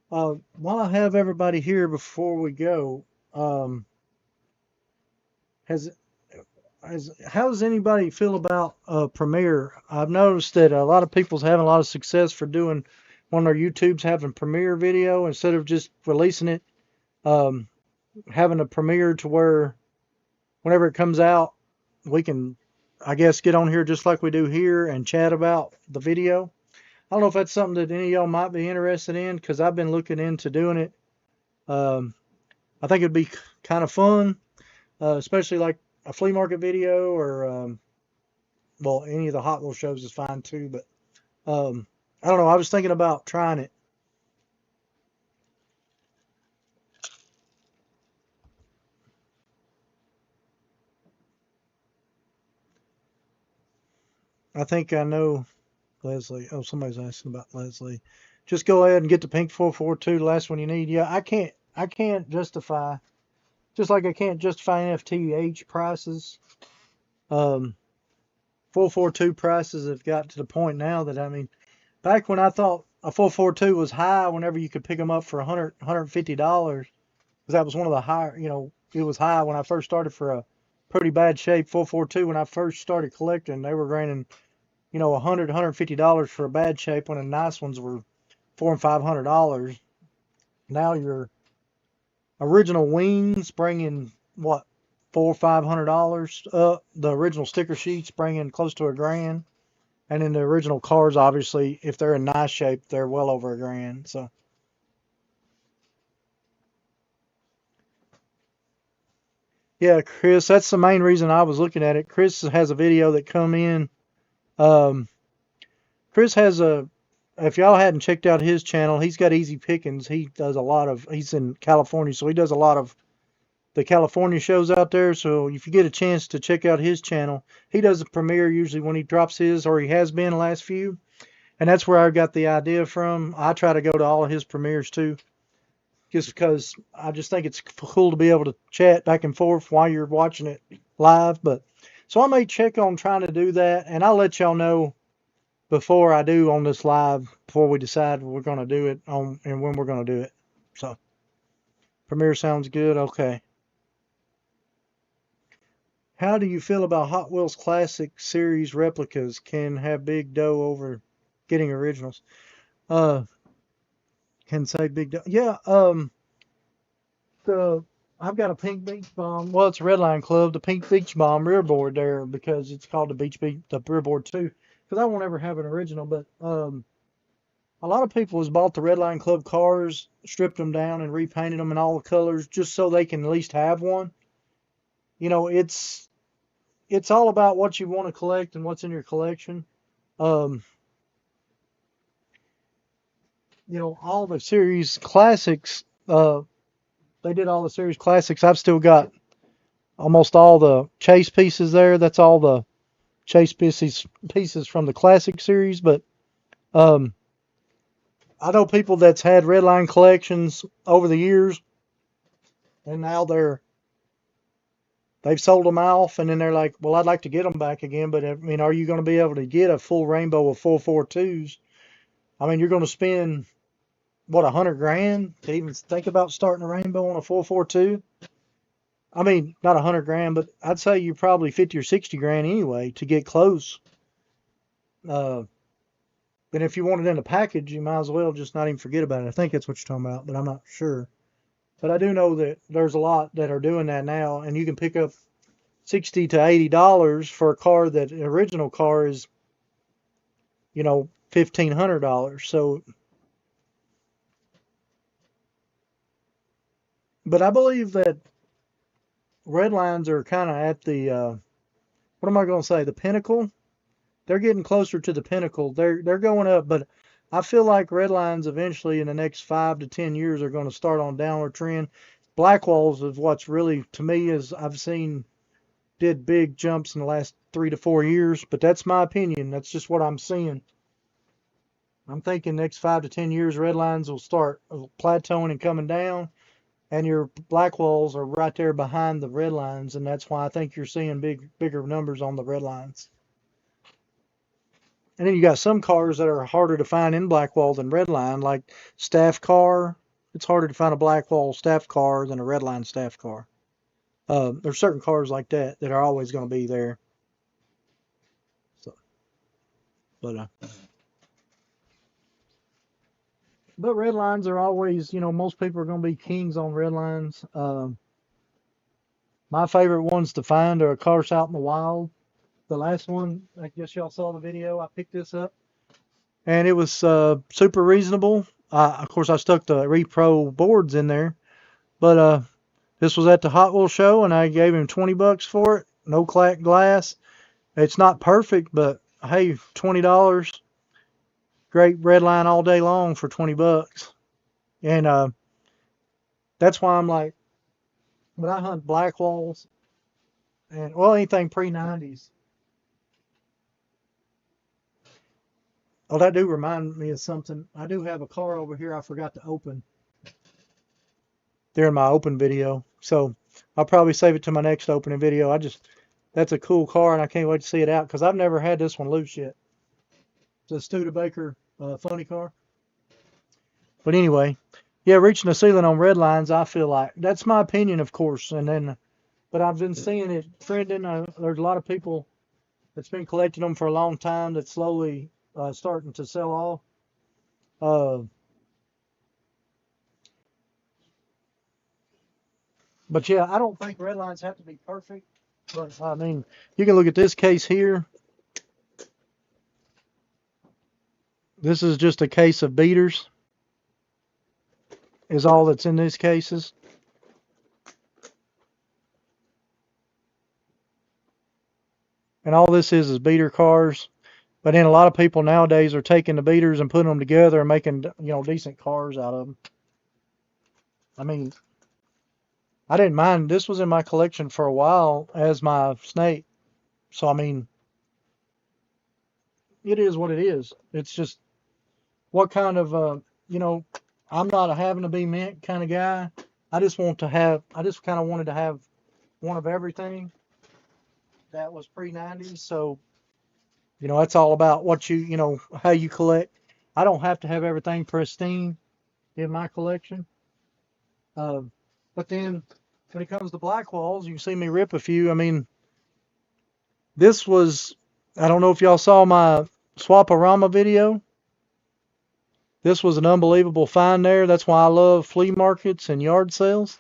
While I have everybody here before we go, um, has how does anybody feel about Premiere? I've noticed that a lot of people's having a lot of success for doing one of their YouTubes having Premiere video instead of just releasing it, um, having a Premiere to where whenever it comes out, we can, I guess, get on here just like we do here and chat about the video. I don't know if that's something that any of y'all might be interested in because I've been looking into doing it. Um, I think it'd be kind of fun, especially like a flea market video or well, any of the Hot Wheels shows is fine too. But I don't know. I was thinking about trying it. I think I know Leslie. Oh, somebody's asking about Leslie. Just go ahead and get the pink 442, the last one you need. Yeah, I can't. I can't justify. Just like I can't justify NFTH prices. Um, 442 prices have got to the point now that I mean, back when I thought a 442 was high, whenever you could pick them up for $150, because that was one of the higher. It was high when I first started for a pretty bad shape 442. When I first started collecting, they were granting $150 for a bad shape when the nice ones were $400 and $500. Now your original wings bringing what $400-500 up. The original sticker sheets bringing close to $1,000, and then the original cars, obviously, if they're in nice shape, they're well over $1,000. So yeah, Chris, that's the main reason I was looking at it. Chris has a video that come in. Um, Chris has a. If y'all hadn't checked out his channel, he's got Easy Pickings. He does a lot of. He's in California, so he does a lot of the California shows out there. So if you get a chance to check out his channel, he does a premiere usually when he drops his, or he has been the last few. And that's where I got the idea from. I try to go to all of his premieres too, just because I just think it's cool to be able to chat back and forth while you're watching it live. But so I may check on trying to do that, and I'll let y'all know before I do on this live, before we decide we're going to do it on and when we're going to do it. So Premiere sounds good. Okay. How do you feel about Hot Wheels Classic Series replicas? Can have big dough over getting originals. Uh, can say big dough. Yeah. The I've got a pink beach bomb. Well, it's a Redline Club. The pink beach bomb rear board there because it's called the the rear board too. Because I won't ever have an original, but a lot of people has bought the Redline Club cars, stripped them down, and repainted them in all the colors just so they can at least have one. You know, it's all about what you want to collect and what's in your collection. Um, you know, all the series classics. They did all the series classics. I've still got almost all the chase pieces there. That's all the chase pieces from the classic series. But um, I know people that's had Redline collections over the years, and now they've sold them off, and then they're like, well, I'd like to get them back again, but I mean, are you going to be able to get a full rainbow of 442s? I mean, you're going to spend what, 100 grand to even think about starting a rainbow on a 442? I mean, not 100 grand, but I'd say you're probably 50 or 60 grand anyway to get close. Uh, and if you want it in a package, you might as well just not even forget about it. I think that's what you're talking about, but I'm not sure. But I do know that there's a lot that are doing that now, and you can pick up $60 to $80 for a car that the original car is, you know, $1,500. So, but I believe that red lines are kind of at the what am I going to say? The pinnacle. They're getting closer to the pinnacle. They're going up, but I feel like red lines eventually in the next 5 to 10 years are going to start on downward trend. Black walls is what's really to me is I've seen did big jumps in the last 3 to 4 years, but that's my opinion. That's just what I'm seeing. I'm thinking next 5 to 10 years, red lines will start plateauing and coming down, and your black walls are right there behind the red lines, and that's why I think you're seeing bigger numbers on the red lines. And then you got some cars that are harder to find in black wall than red line, like staff car. It's harder to find a black wall staff car than a red line staff car. There's certain cars like that that are always going to be there. So, but but red lines are always, you know, most people are going to be kings on red lines. My favorite ones to find are cars out in the wild. The last one, I guess y'all saw the video. I picked this up, and it was super reasonable. Of course, I stuck the repro boards in there, but this was at the Hot Wheels show, and I gave him $20 for it. No cracked glass. It's not perfect, but hey, $20. Great red line all day long for $20. And that's why I'm like, when I hunt black walls and well anything pre-90s. Oh, that do remind me of something. I do have a car over here I forgot to open during my open video, so I'll probably save it to my next opening video. That's a cool car, and I can't wait to see it out because I've never had this one loose yet. It's a Studebaker funny car. But anyway, yeah, reaching the ceiling on red lines, I feel like that's my opinion, of course. And then, but I've been seeing it trending. There's a lot of people that's been collecting them for a long time that's slowly starting to sell off. Uh, but yeah, I don't think red lines have to be perfect. But I mean, you can look at this case here. This is just a case of beaters, is all that's in these cases. And all this is beater cars. But then a lot of people nowadays are taking the beaters and putting them together and making, you know, decent cars out of them. I mean, I didn't mind. This was in my collection for a while as my snake. So, I mean, it is what it is. It's just what kind of, you know, I'm not a having to be mint kind of guy. I just kind of wanted to have one of everything that was pre-90s. So, you know, that's all about what you know, how you collect. I don't have to have everything pristine in my collection. Uh, But then when it comes to black walls, you can see me rip a few. I mean, this was, I don't know if y'all saw my Swaparama video. This was an unbelievable find there. That's why I love flea markets and yard sales.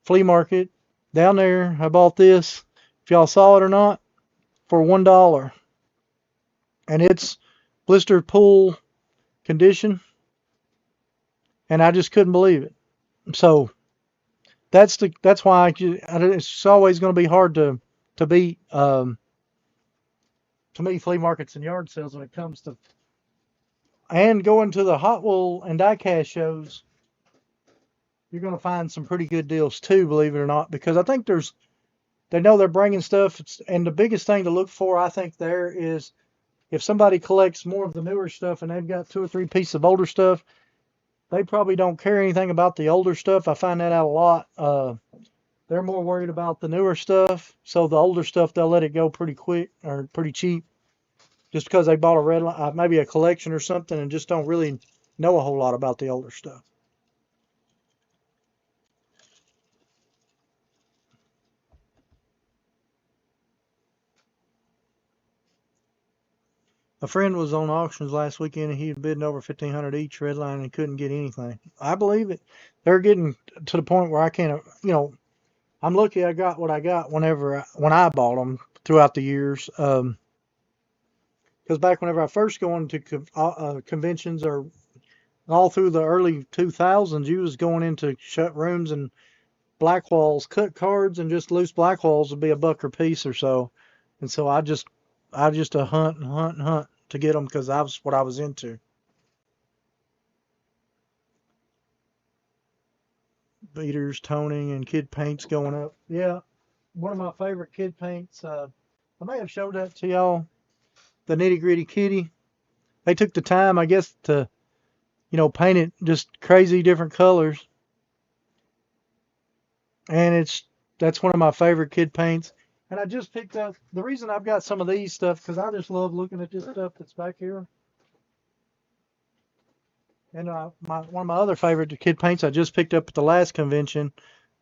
Flea market down there, I bought this, if y'all saw it or not, for $1. And it's blister pool condition. And I just couldn't believe it. So that's why it's always going to be hard to beat to me flea markets and yard sales when it comes to, and going to the Hot Wheel and Diecast shows. You're going to find some pretty good deals too, believe it or not, because I think they know they're bringing stuff. And the biggest thing to look for, I think, there is if somebody collects more of the newer stuff and they've got 2 or 3 pieces of older stuff, they probably don't care anything about the older stuff. I find that out a lot. They're more worried about the newer stuff. So the older stuff, they'll let it go pretty quick or pretty cheap just because they bought maybe a collection or something and just don't really know a whole lot about the older stuff. A friend was on auctions last weekend and he had bid over 1,500 each redline and couldn't get anything. I believe it. They're getting to the point where I can't, I'm lucky I got what I got when I bought them throughout the years. Because back whenever I first go into conventions or all through the early 2000s, you was going into shut rooms and black walls, cut cards, and just loose black walls would be $1 a piece or so. And so I just hunt and hunt and hunt to get them because that's what I was into. Beaters, toning, and kid paints going up. Yeah, one of my favorite kid paints. I may have showed that to y'all. The Nitty Gritty Kitty. They took the time, I guess, to paint it just crazy different colors. And that's one of my favorite kid paints. And I just picked up, the reason I've got some of these stuff, because I just love looking at this stuff that's back here. And one of my other favorite kid paints I just picked up at the last convention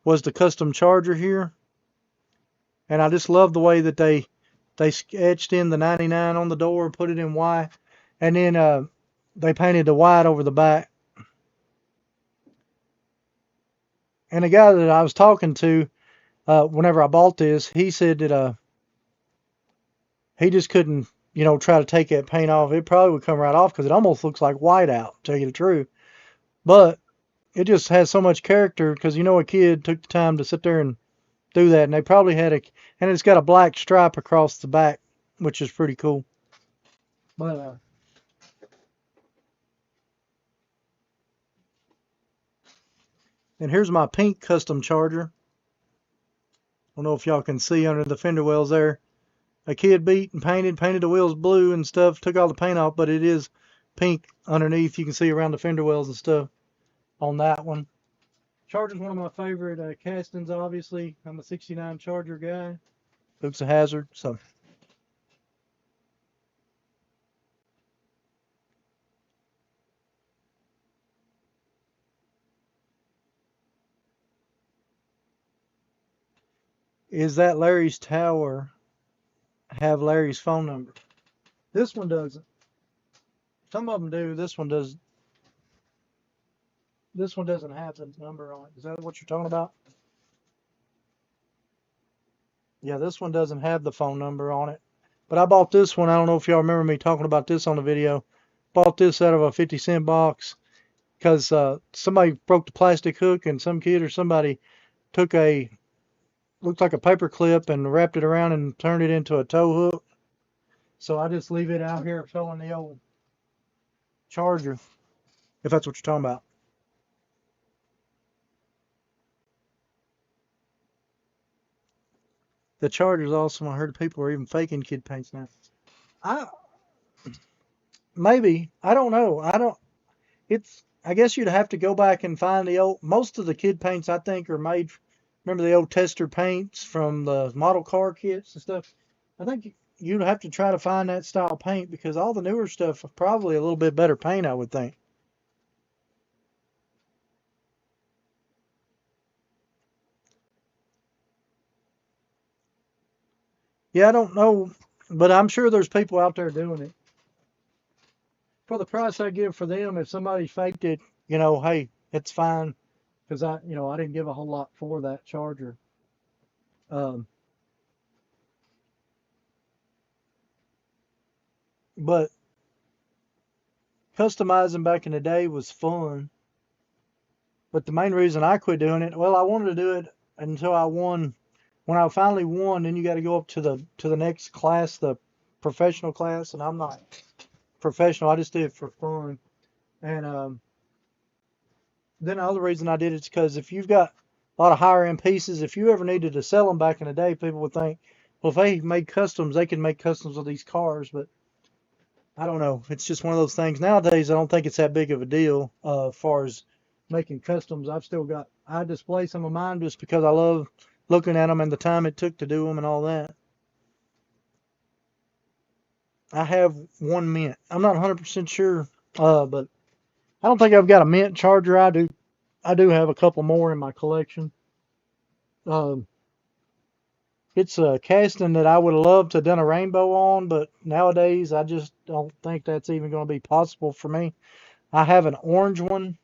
was the custom charger here. And I just love the way that they sketched in the 99 on the door, put it in white, and then they painted the white over the back. And the guy that I was talking to, whenever I bought this, he said that he just couldn't, try to take that paint off. It probably would come right off because it almost looks like white out, to tell you the truth. But it just has so much character because a kid took the time to sit there and do that, and they probably and it's got a black stripe across the back, which is pretty cool. But and here's my pink custom charger. I don't know if y'all can see under the fender wells there. A kid beat and painted the wheels blue and stuff, took all the paint off, but it is pink underneath. You can see around the fender wells and stuff on that one. Charger's one of my favorite castings, obviously. I'm a 69 Charger guy. Dukes of Hazzard, so. Is that Larry's tower have Larry's phone number? This one doesn't. Some of them do. This one does. This one doesn't have the number on it. Is that what you're talking about? Yeah, this one doesn't have the phone number on it. But I bought this one. I don't know if y'all remember me talking about this on the video. Bought this out of a 50-cent box because somebody broke the plastic hook and some kid or somebody took looked like a paper clip and wrapped it around and turned it into a tow hook. So I just leave it out here filling the old charger, if that's what you're talking about. The charger's awesome. I heard people are even faking kid paints now. I maybe I don't know. I guess you'd have to go back and find most of the kid paints I think are made. Remember the old tester paints from the model car kits and stuff? I think you'd have to try to find that style paint because all the newer stuff are probably a little bit better paint, I would think. Yeah, I don't know, but I'm sure there's people out there doing it. For the price I give for them, if somebody faked it, hey, it's fine because I didn't give a whole lot for that charger. Um, but customizing back in the day was fun. But the main reason I quit doing it, well, I wanted to do it until I won. When I finally won, then you got to go up to the next class, the professional class, and I'm not professional. I just did it for fun. And then the other reason I did it is because if you've got a lot of higher end pieces, if you ever needed to sell them back in the day, people would think, well, if they made customs, they can make customs with these cars. But I don't know. It's just one of those things. Nowadays, I don't think it's that big of a deal as far as making customs. I display some of mine just because I love looking at them and the time it took to do them and all that. I have one mint. I'm not 100% sure, but I don't think I've got a mint charger. I do have a couple more in my collection. Um, it's a casting that I would have loved to have done a rainbow on, but nowadays I just don't think that's even going to be possible for me. I have an orange one.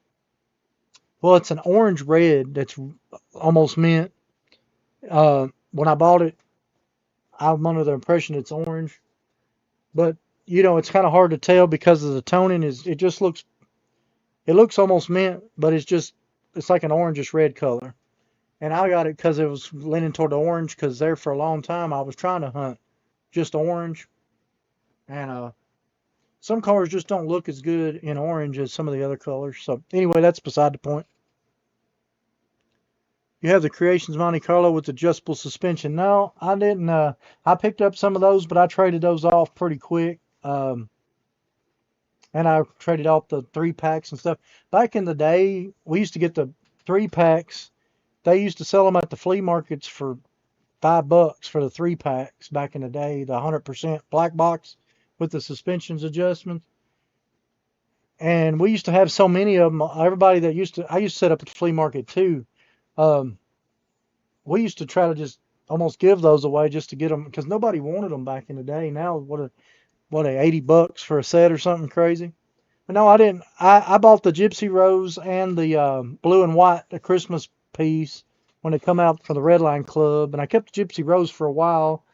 Well, it's an orange red that's almost mint. When I bought it, I'm under the impression it's orange, but it's kind of hard to tell because of the toning. It looks almost mint, but it's like an orangish red color. And I got it because it was leaning toward the orange because there for a long time I was trying to hunt just orange, and some colors just don't look as good in orange as some of the other colors. So anyway, that's beside the point. You have the Creations Monte Carlo with adjustable suspension. No, I didn't. I picked up some of those, but I traded those off pretty quick. And I traded off the 3 packs and stuff. Back in the day, we used to get the 3 packs. They used to sell them at the flea markets for $5 for the 3 packs back in the day, the 100% black box with the suspensions adjustments. And we used to have so many of them. Everybody I used to set up at the flea market too. Um, we used to try to just almost give those away just to get them because nobody wanted them back in the day. Now, what a $80 for a set or something crazy. But no, I didn't. I bought the Gypsy Rose and the blue and white, the Christmas piece when it come out for the Redline Club, and I kept the Gypsy Rose for a while.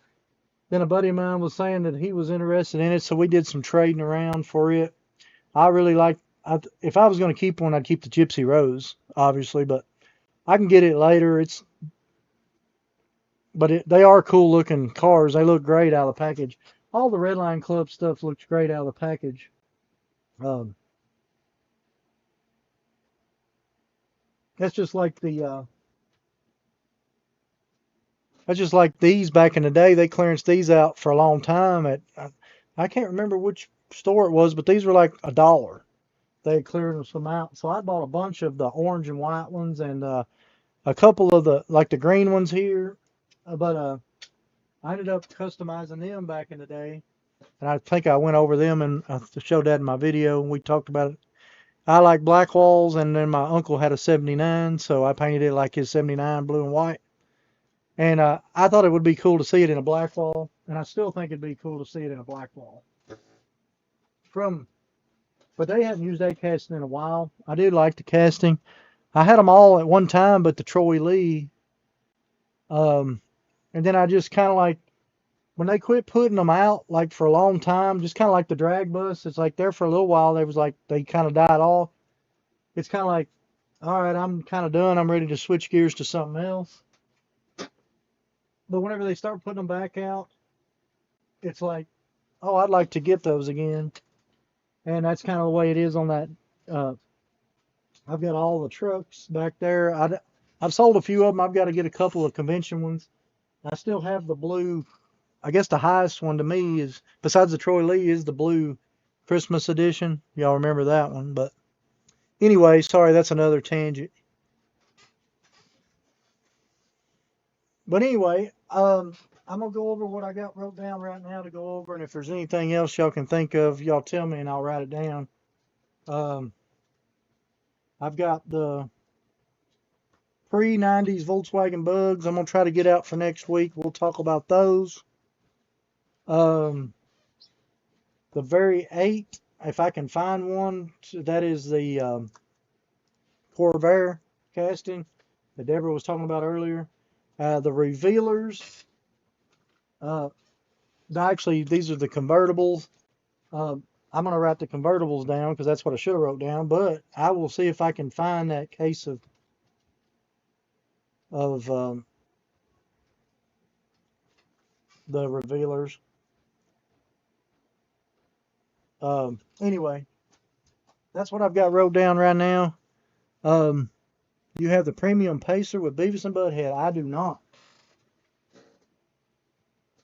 Then a buddy of mine was saying that he was interested in it, so we did some trading around for it. I really like. If I was going to keep one, I'd keep the Gypsy Rose, obviously, but I can get it later. They are cool looking cars. They look great out of the package. All the Redline Club stuff looks great out of the package. Um, that's just like that's just like these back in the day. They clearanced these out for a long time I can't remember which store it was, but these were like $1. They cleared some out. So I bought a bunch of the orange and white ones and a couple of the green ones here. But I ended up customizing them back in the day. And I think I went over them and I showed that in my video and we talked about it. I like black walls, and then my uncle had a 79, so I painted it like his 79 blue and white. And I thought it would be cool to see it in a black wall, and I still think it'd be cool to see it in a black wall. From, but they hadn't used that casting in a while. I do like the casting. I had them all at one time, but the Troy Lee. Um, and then I just kind of like when they quit putting them out like for a long time, just kind of like the drag bus. It's like there for a little while. They kind of died off. It's kind of like, all right, I'm kind of done. I'm ready to switch gears to something else. But whenever they start putting them back out, it's like, oh, I'd like to get those again. And that's kind of the way it is on that. Uh, I've got all the trucks back there. I've sold a few of them. I've got to get a couple of convention ones. I still have the blue. I guess the highest one to me is, besides the Troy Lee, is the blue Christmas edition. Y'all remember that one. But anyway, sorry, that's another tangent. But anyway, I'm gonna go over what I got wrote down right now to go over, and if there's anything else y'all can think of, y'all tell me and I'll write it down. Um, I've got the pre-90s Volkswagen Bugs. I'm gonna try to get out for next week. We'll talk about those. The very 8, if I can find one, that is the Corvair casting that Deborah was talking about earlier. The revealers, actually, these are the convertibles. I'm going to write the convertibles down because that's what I should have wrote down, but I will see if I can find that case of the revealers. Anyway, that's what I've got wrote down right now. You have the premium pacer with Beavis and Butthead. I do not.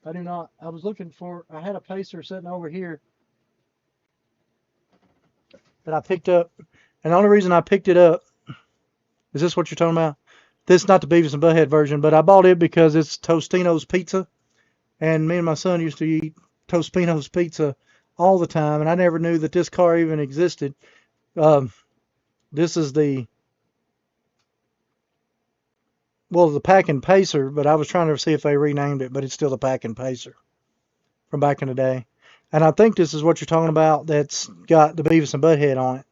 I do not. I was looking for, I had a pacer sitting over here that I picked up. And the only reason I picked it up, is this what you're talking about? This is not the Beavis and Butthead version, but I bought it because it's Tostino's Pizza. And me and my son used to eat Tostino's Pizza all the time. And I never knew that this car even existed. This is the Pack and Pacer, but I was trying to see if they renamed it, but it's still the Pack and Pacer from back in the day. And I think this is what you're talking about that's got the Beavis and Butthead on it.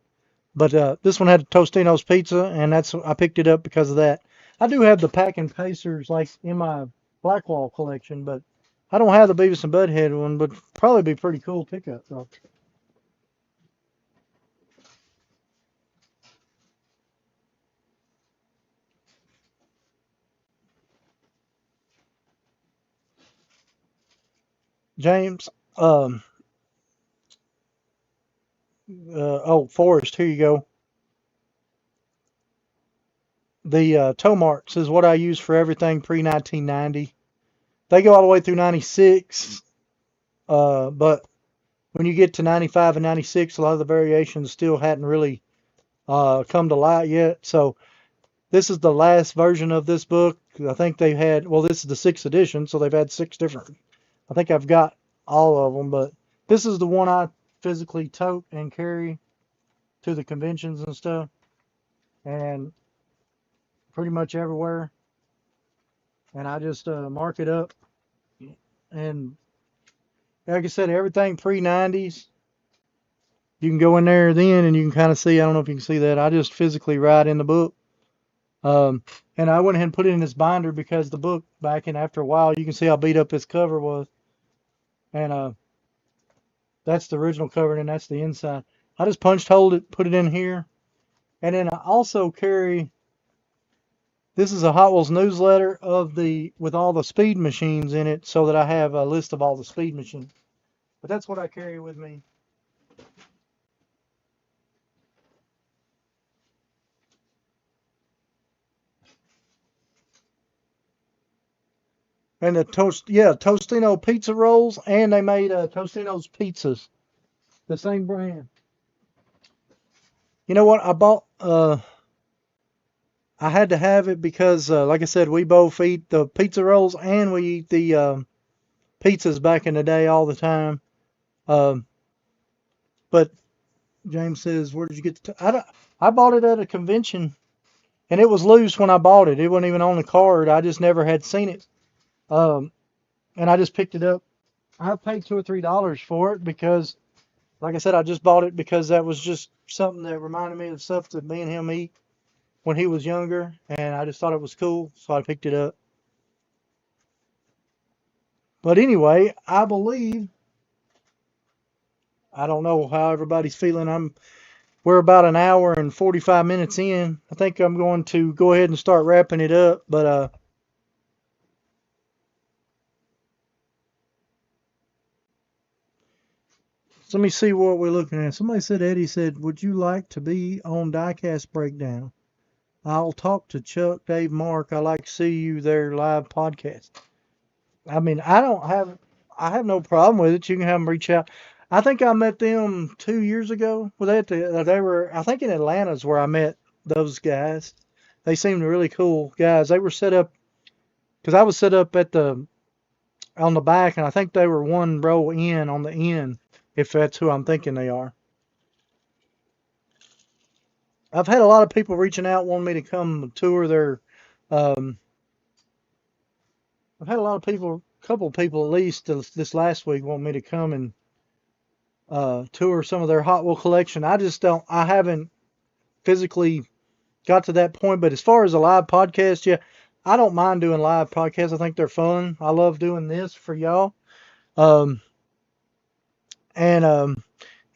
But this one had Tostino's Pizza, and I picked it up because of that. I do have the Pack and Pacers like in my Blackwall collection, but I don't have the Beavis and Butthead one, but probably be pretty cool pickup though. James, Forrest, here you go. The toe marks is what I use for everything pre-1990. They go all the way through 96, but when you get to 95 and 96, a lot of the variations still hadn't really come to light yet. So this is the last version of this book. I think they had, this is the 6th edition, so they've had 6 different. I think I've got all of them, but this is the one I physically tote and carry to the conventions and stuff, and pretty much everywhere. And I just mark it up. And like I said, everything pre-90s. You can go in there then and you can kind of see, I don't know if you can see that. I just physically write in the book. And I went ahead and put it in this binder because the book back in after a while, you can see how beat up this cover was. And that's the original cover and that's the inside. I just punched hole it, put it in here. And then I also carry, this is a Hot Wheels newsletter with all the speed machines in it so that I have a list of all the speed machines. But that's what I carry with me. And the Tostino pizza rolls, and they made Tostino's pizzas, the same brand. You know what? I bought. I had to have it because, like I said, we both eat the pizza rolls and we eat the pizzas back in the day all the time. But James says, "Where did you get the?" I bought it at a convention, and it was loose when I bought it. It wasn't even on the card. I just never had seen it. And I just picked it up. I paid $2 or $3 for it because, like I said, I just bought it because that was just something that reminded me of stuff that me and him eat when he was younger, and I just thought it was cool, so I picked it up. But anyway, I believe, I don't know how everybody's feeling. We're about an hour and 45 minutes in. I think I'm going to go ahead and start wrapping it up, but let me see what we're looking at. Somebody said, Eddie said, would you like to be on Diecast Breakdown? I'll talk to Chuck, Dave, Mark. I like to see you there live podcast. I mean, I have no problem with it. You can have them reach out. I think I met them 2 years ago. They were, I think in Atlanta's where I met those guys. They seemed really cool guys. They were set up, because I was set up on the back, and I think they were one row in on the end, if that's who I'm thinking they are. I've had a lot of people reaching out wanting me to come tour their. I've had a lot of people couple people at least this last week want me to come and tour some of their Hot Wheel collection. I haven't physically got to that point. But as far as a live podcast, yeah, I don't mind doing live podcasts. I think they're fun. I love doing this for y'all. Um, and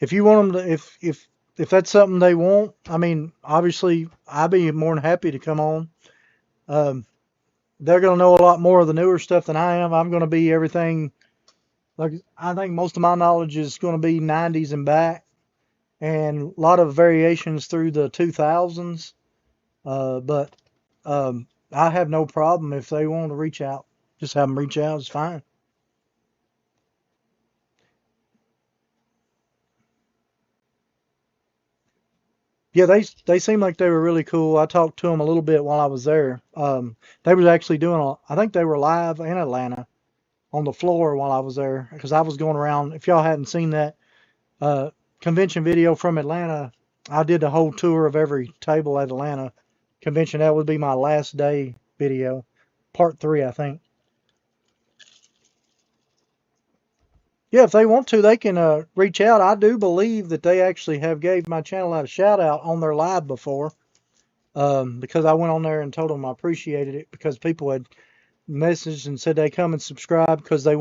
if you want them to, if that's something they want, I mean, obviously, I'd be more than happy to come on. Um, they're going to know a lot more of the newer stuff than I am. I'm going to be everything. Like, I think most of my knowledge is going to be 90s and back, and a lot of variations through the 2000s. But I have no problem if they want to reach out. Just have them reach out. It's fine. Yeah, they seem like they were really cool. I talked to them a little bit while I was there. They was actually I think they were live in Atlanta on the floor while I was there because I was going around. If y'all hadn't seen that uh, convention video from Atlanta, I did the whole tour of every table at Atlanta convention. That would be my last day video, part 3, I think. Yeah, if they want to, they can reach out. I do believe that they actually have gave my channel out a shout out on their live before, because I went on there and told them I appreciated it because people had messaged and said they come and subscribe because they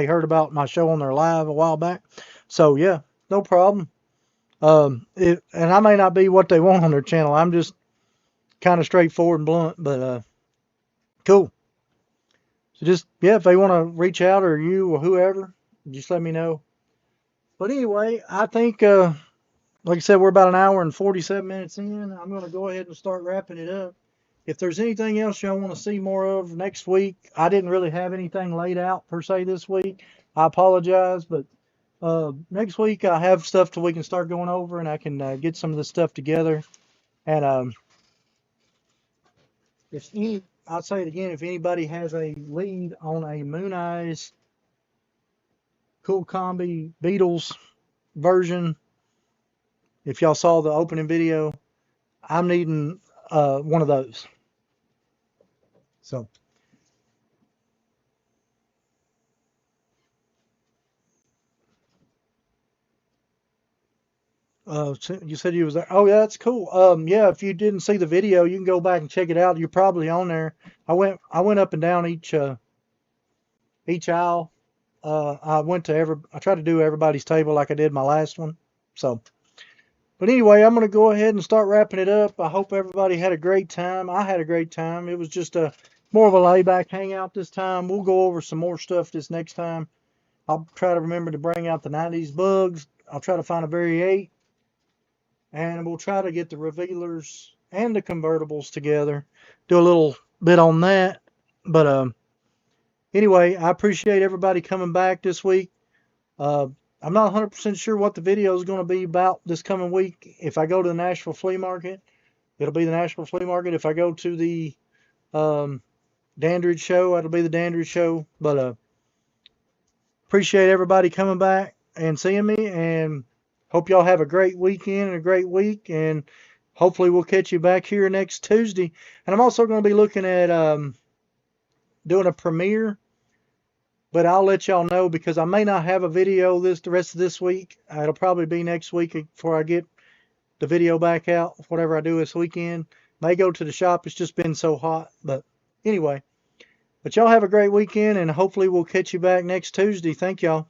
heard about my show on their live a while back. So yeah, no problem. And I may not be what they want on their channel. I'm just kind of straightforward and blunt, but cool. So just yeah, if they want to reach out or you or whoever, just let me know. But anyway, I think like I said, we're about an hour and 47 minutes in. I'm going to go ahead and start wrapping it up. If there's anything else y'all want to see more of next week, I didn't really have anything laid out per se this week. I apologize, but next week I have stuff till we can start going over and I can get some of this stuff together. And I'll say it again, if anybody has a lead on a Moon Eyes Cool Combi Beatles version, if y'all saw the opening video, I'm needing one of those. So, you said you was there. Oh, yeah, that's cool. Yeah, if you didn't see the video, you can go back and check it out. You're probably on there. I went up and down each aisle. I tried to do everybody's table like I did my last one. So, but anyway, I'm going to go ahead and start wrapping it up. I hope everybody had a great time. I had a great time. It was just a more of a layback hangout this time. We'll go over some more stuff this next time. I'll try to remember to bring out the 90s bugs. I'll try to find a Vari 8, and we'll try to get the revealers and the convertibles together. Do a little bit on that. But anyway, I appreciate everybody coming back this week. Uh, I'm not 100% sure what the video is going to be about this coming week. If I go to the Nashville Flea Market, it'll be the Nashville Flea Market. If I go to the Dandridge show, it'll be the Dandridge show. But appreciate everybody coming back and seeing me, and hope y'all have a great weekend and a great week, and hopefully we'll catch you back here next Tuesday. And I'm also going to be looking at doing a premiere, but I'll let y'all know because I may not have a video the rest of this week. It'll probably be next week before I get the video back out. Whatever I do this weekend, may go to the shop. It's just been so hot, but anyway. But y'all have a great weekend, and hopefully we'll catch you back next Tuesday. Thank y'all.